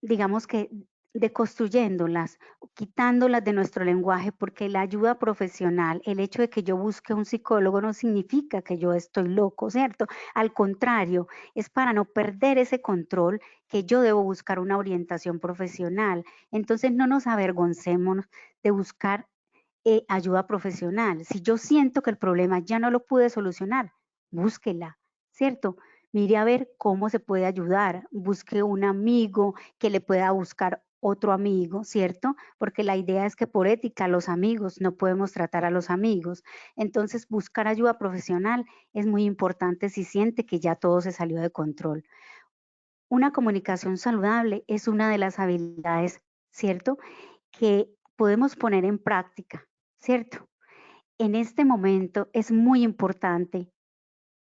S3: digamos que, deconstruyéndolas, quitándolas de nuestro lenguaje, porque la ayuda profesional, el hecho de que yo busque un psicólogo no significa que yo estoy loco, ¿cierto? Al contrario, es para no perder ese control que yo debo buscar una orientación profesional. Entonces no nos avergoncemos de buscar ayuda profesional. Si yo siento que el problema ya no lo pude solucionar, búsquela, ¿cierto? Mire a ver cómo se puede ayudar. Busque un amigo que le pueda buscar otro amigo, ¿cierto? Porque la idea es que por ética los amigos no podemos tratar a los amigos. Entonces, buscar ayuda profesional es muy importante si siente que ya todo se salió de control. Una comunicación saludable es una de las habilidades, ¿cierto? Que podemos poner en práctica, ¿cierto? En este momento es muy importante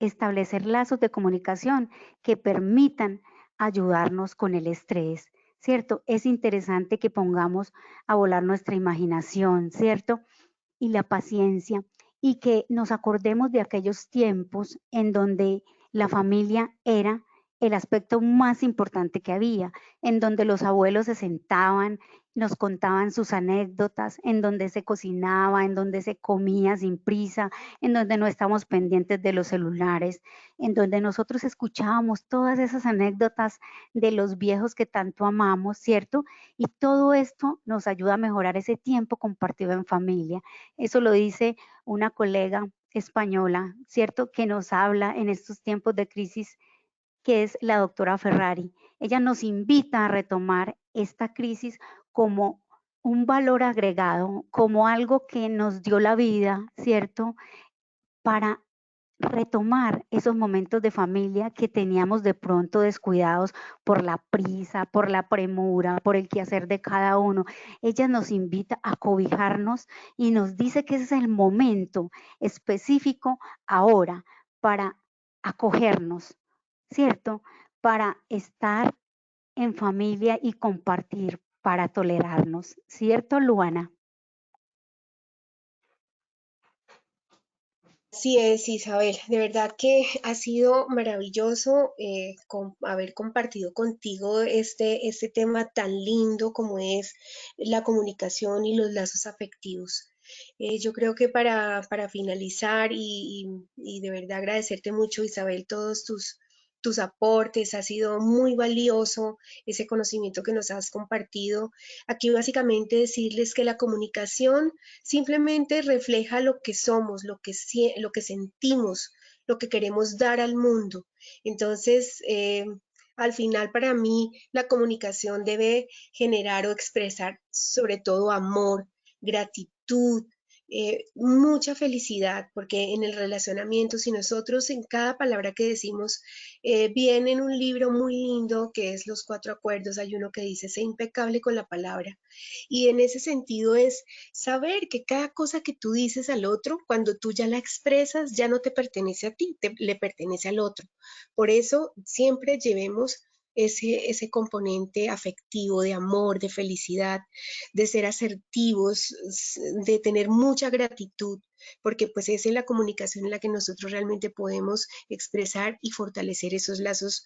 S3: establecer lazos de comunicación que permitan ayudarnos con el estrés, ¿cierto? Es interesante que pongamos a volar nuestra imaginación, ¿cierto? Y la paciencia y que nos acordemos de aquellos tiempos en donde la familia era el aspecto más importante que había, en donde los abuelos se sentaban, nos contaban sus anécdotas, en donde se cocinaba, en donde se comía sin prisa, en donde no estábamos pendientes de los celulares, en donde nosotros escuchábamos todas esas anécdotas de los viejos que tanto amamos, ¿cierto? Y todo esto nos ayuda a mejorar ese tiempo compartido en familia. Eso lo dice una colega española, ¿cierto? Que nos habla en estos tiempos de crisis, que es la doctora Ferrari. Ella nos invita a retomar esta crisis como un valor agregado, como algo que nos dio la vida, ¿cierto? Para retomar esos momentos de familia que teníamos de pronto descuidados por la prisa, por la premura, por el quehacer de cada uno. Ella nos invita a cobijarnos y nos dice que ese es el momento específico ahora para acogernos, ¿cierto? Para estar en familia y compartir, para tolerarnos, ¿cierto, Luana?
S2: Así es, Isabel. De verdad que ha sido maravilloso haber compartido contigo este tema tan lindo como es la comunicación y los lazos afectivos. Yo creo que para finalizar y de verdad agradecerte mucho, Isabel, todos tus aportes, ha sido muy valioso ese conocimiento que nos has compartido. Aquí básicamente decirles que la comunicación simplemente refleja lo que somos, lo que sentimos, lo que queremos dar al mundo. Entonces, al final para mí la comunicación debe generar o expresar sobre todo amor, gratitud, mucha felicidad, porque en el relacionamiento, si nosotros en cada palabra que decimos, viene en un libro muy lindo que es Los Cuatro Acuerdos, hay uno que dice, sé impecable con la palabra. Y en ese sentido es saber que cada cosa que tú dices al otro, cuando tú ya la expresas, ya no te pertenece a ti, le pertenece al otro. Por eso siempre llevemos ese componente afectivo, de amor, de felicidad, de ser asertivos, de tener mucha gratitud, porque pues es en la comunicación en la que nosotros realmente podemos expresar y fortalecer esos lazos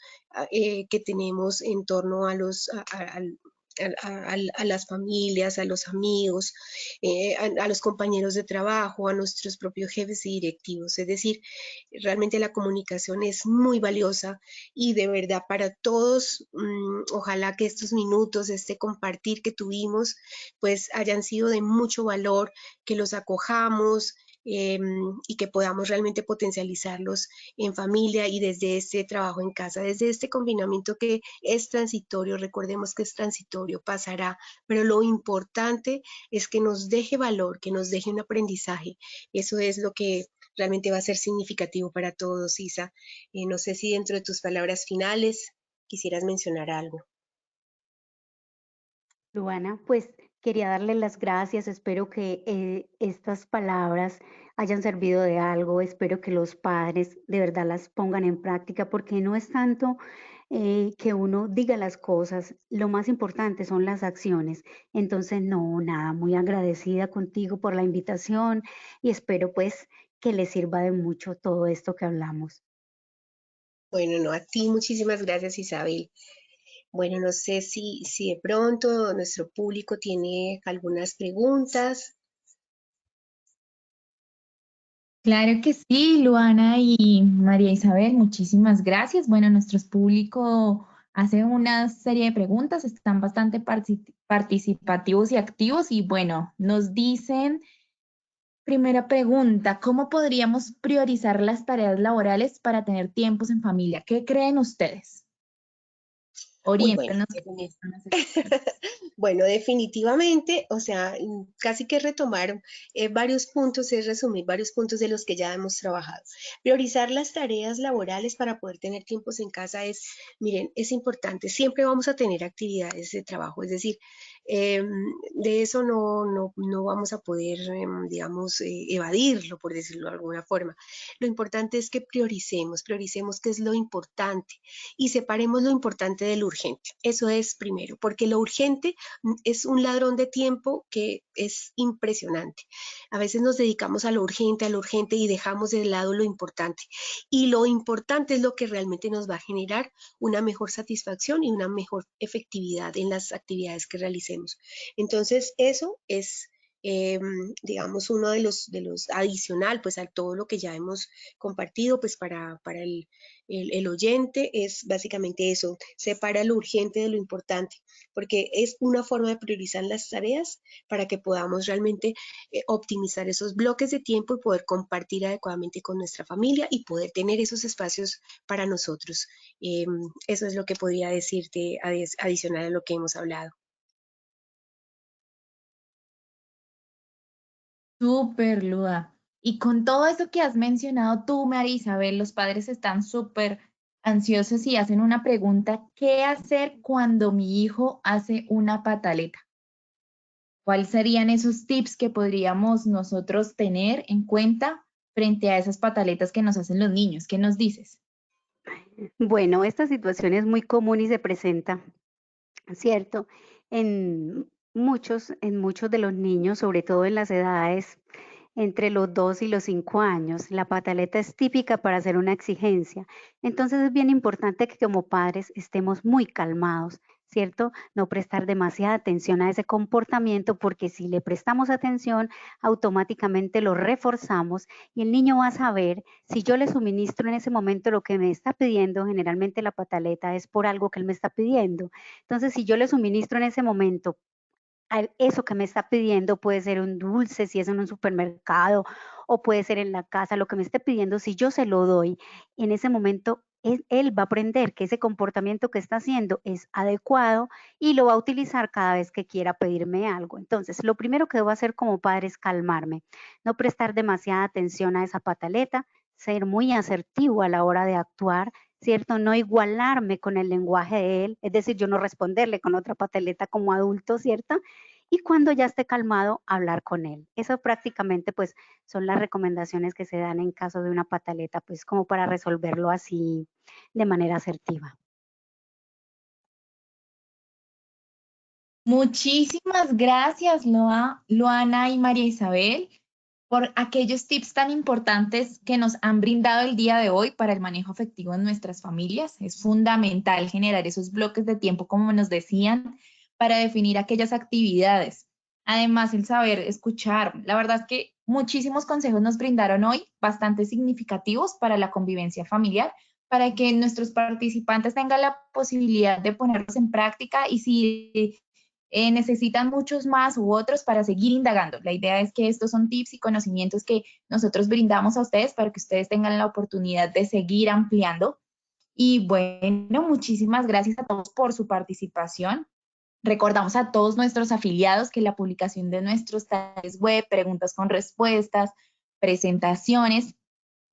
S2: que tenemos en torno a a las familias, a los amigos, a los compañeros de trabajo, a nuestros propios jefes y directivos. Es decir, realmente la comunicación es muy valiosa y de verdad para todos, ojalá que estos minutos, este compartir que tuvimos, pues hayan sido de mucho valor, que los acojamos, y que podamos realmente potencializarlos en familia y desde este trabajo en casa, desde este confinamiento que es transitorio, recordemos que es transitorio, pasará, pero lo importante es que nos deje valor, que nos deje un aprendizaje. Eso es lo que realmente va a ser significativo para todos, Isa. No sé si dentro de tus palabras finales quisieras mencionar algo.
S3: Luana, pues quería darle las gracias, espero que estas palabras hayan servido de algo, espero que los padres de verdad las pongan en práctica, porque no es tanto que uno diga las cosas. Lo más importante son las acciones. Entonces, no, nada, muy agradecida contigo por la invitación y espero pues que les sirva de mucho todo esto que hablamos.
S2: Bueno, no, a ti muchísimas gracias, Isabel. Bueno, no sé si de pronto nuestro público tiene algunas preguntas.
S1: Claro que sí, Luana y María Isabel, muchísimas gracias. Bueno, nuestro público hace una serie de preguntas, están bastante participativos y activos y bueno, nos dicen, primera pregunta, ¿cómo podríamos priorizar las tareas laborales para tener tiempos en familia? ¿Qué creen ustedes?
S2: Uy, bueno,
S1: Oriéntanos.
S2: bueno, definitivamente, o sea, casi que retomar varios puntos, es resumir varios puntos de los que ya hemos trabajado. Priorizar las tareas laborales para poder tener tiempos en casa es, miren, es importante. Siempre vamos a tener actividades de trabajo, es decir, de eso no vamos a poder, digamos, evadirlo, por decirlo de alguna forma. Lo importante es que prioricemos qué es lo importante y separemos lo importante de lo urgente. Eso es primero, porque lo urgente es un ladrón de tiempo que es impresionante. A veces nos dedicamos a lo urgente y dejamos de lado lo importante. Y lo importante es lo que realmente nos va a generar una mejor satisfacción y una mejor efectividad en las actividades que realicemos. Entonces, eso es digamos, uno de los adicional, pues a todo lo que ya hemos compartido, pues para el oyente es básicamente eso, separa lo urgente de lo importante, porque es una forma de priorizar las tareas para que podamos realmente optimizar esos bloques de tiempo y poder compartir adecuadamente con nuestra familia y poder tener esos espacios para nosotros. Eso es lo que podría decirte adicional a lo que hemos hablado.
S1: Súper, Luda. Y con todo eso que has mencionado tú, María Isabel, los padres están súper ansiosos y hacen una pregunta, ¿qué hacer cuando mi hijo hace una pataleta? ¿Cuáles serían esos tips que podríamos nosotros tener en cuenta frente a esas pataletas que nos hacen los niños? ¿Qué nos dices?
S3: Bueno, esta situación es muy común y se presenta, ¿cierto? En muchos de los niños, sobre todo en las edades entre los 2 y los 5 años. La pataleta es típica para hacer una exigencia. Entonces es bien importante que como padres estemos muy calmados, ¿cierto? No prestar demasiada atención a ese comportamiento porque si le prestamos atención, automáticamente lo reforzamos y el niño va a saber si yo le suministro en ese momento lo que me está pidiendo, generalmente la pataleta es por algo que él me está pidiendo. Entonces, si yo le suministro en ese momento eso que me está pidiendo, puede ser un dulce, si es en un supermercado o puede ser en la casa, lo que me esté pidiendo, si yo se lo doy, en ese momento él va a aprender que ese comportamiento que está haciendo es adecuado y lo va a utilizar cada vez que quiera pedirme algo. Entonces, lo primero que debo hacer como padre es calmarme, no prestar demasiada atención a esa pataleta, ser muy asertivo a la hora de actuar, ¿cierto? No igualarme con el lenguaje de él, es decir, yo no responderle con otra pataleta como adulto, ¿cierto? Y cuando ya esté calmado, hablar con él. Eso prácticamente pues son las recomendaciones que se dan en caso de una pataleta, pues como para resolverlo así de manera asertiva.
S1: Muchísimas gracias, Luana y María Isabel, por aquellos tips tan importantes que nos han brindado el día de hoy para el manejo afectivo en nuestras familias. Es fundamental generar esos bloques de tiempo, como nos decían, para definir aquellas actividades. Además, el saber escuchar. La verdad es que muchísimos consejos nos brindaron hoy, bastante significativos para la convivencia familiar, para que nuestros participantes tengan la posibilidad de ponerlos en práctica y si necesitan muchos más u otros para seguir indagando. La idea es que estos son tips y conocimientos que nosotros brindamos a ustedes para que ustedes tengan la oportunidad de seguir ampliando. Y bueno, muchísimas gracias a todos por su participación. Recordamos a todos nuestros afiliados que la publicación de nuestros talleres web, preguntas con respuestas, presentaciones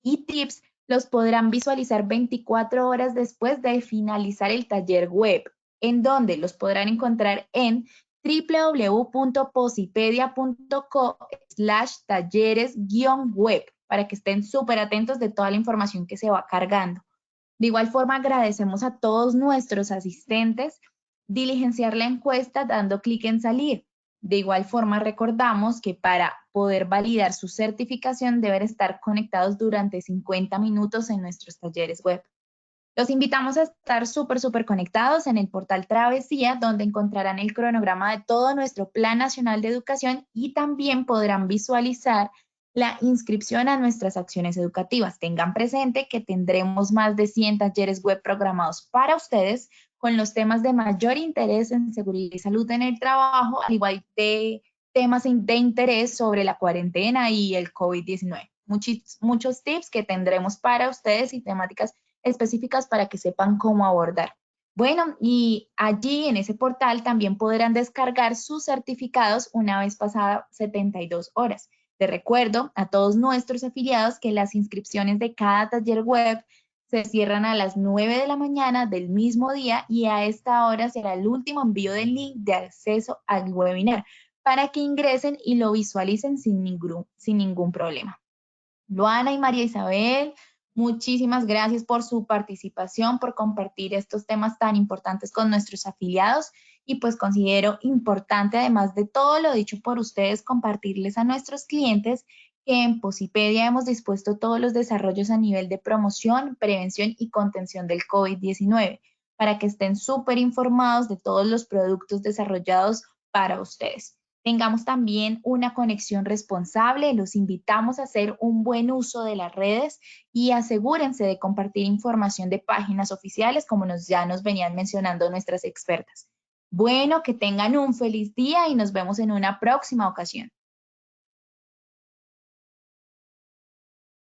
S1: y tips los podrán visualizar 24 horas después de finalizar el taller web, en donde los podrán encontrar en www.posipedia.co/talleres-web para que estén súper atentos de toda la información que se va cargando. De igual forma, agradecemos a todos nuestros asistentes diligenciar la encuesta dando clic en salir. De igual forma, recordamos que para poder validar su certificación deben estar conectados durante 50 minutos en nuestros talleres web. Los invitamos a estar súper conectados en el portal Travesía, donde encontrarán el cronograma de todo nuestro Plan Nacional de Educación y también podrán visualizar la inscripción a nuestras acciones educativas. Tengan presente que tendremos más de 100 talleres web programados para ustedes con los temas de mayor interés en seguridad y salud en el trabajo, al igual que temas de interés sobre la cuarentena y el COVID-19. Muchos tips que tendremos para ustedes y temáticas específicas para que sepan cómo abordar. Bueno, y allí en ese portal también podrán descargar sus certificados una vez pasadas 72 horas. Les recuerdo a todos nuestros afiliados que las inscripciones de cada taller web se cierran a las 9 de la mañana del mismo día y a esta hora será el último envío del link de acceso al webinar para que ingresen y lo visualicen sin ningún problema. Luana y María Isabel, muchísimas gracias por su participación, por compartir estos temas tan importantes con nuestros afiliados y pues considero importante, además de todo lo dicho por ustedes, compartirles a nuestros clientes que en Posipedia hemos dispuesto todos los desarrollos a nivel de promoción, prevención y contención del COVID-19 para que estén súper informados de todos los productos desarrollados para ustedes. Tengamos también una conexión responsable, los invitamos a hacer un buen uso de las redes y asegúrense de compartir información de páginas oficiales como ya nos venían mencionando nuestras expertas. Bueno, que tengan un feliz día y nos vemos en una próxima ocasión.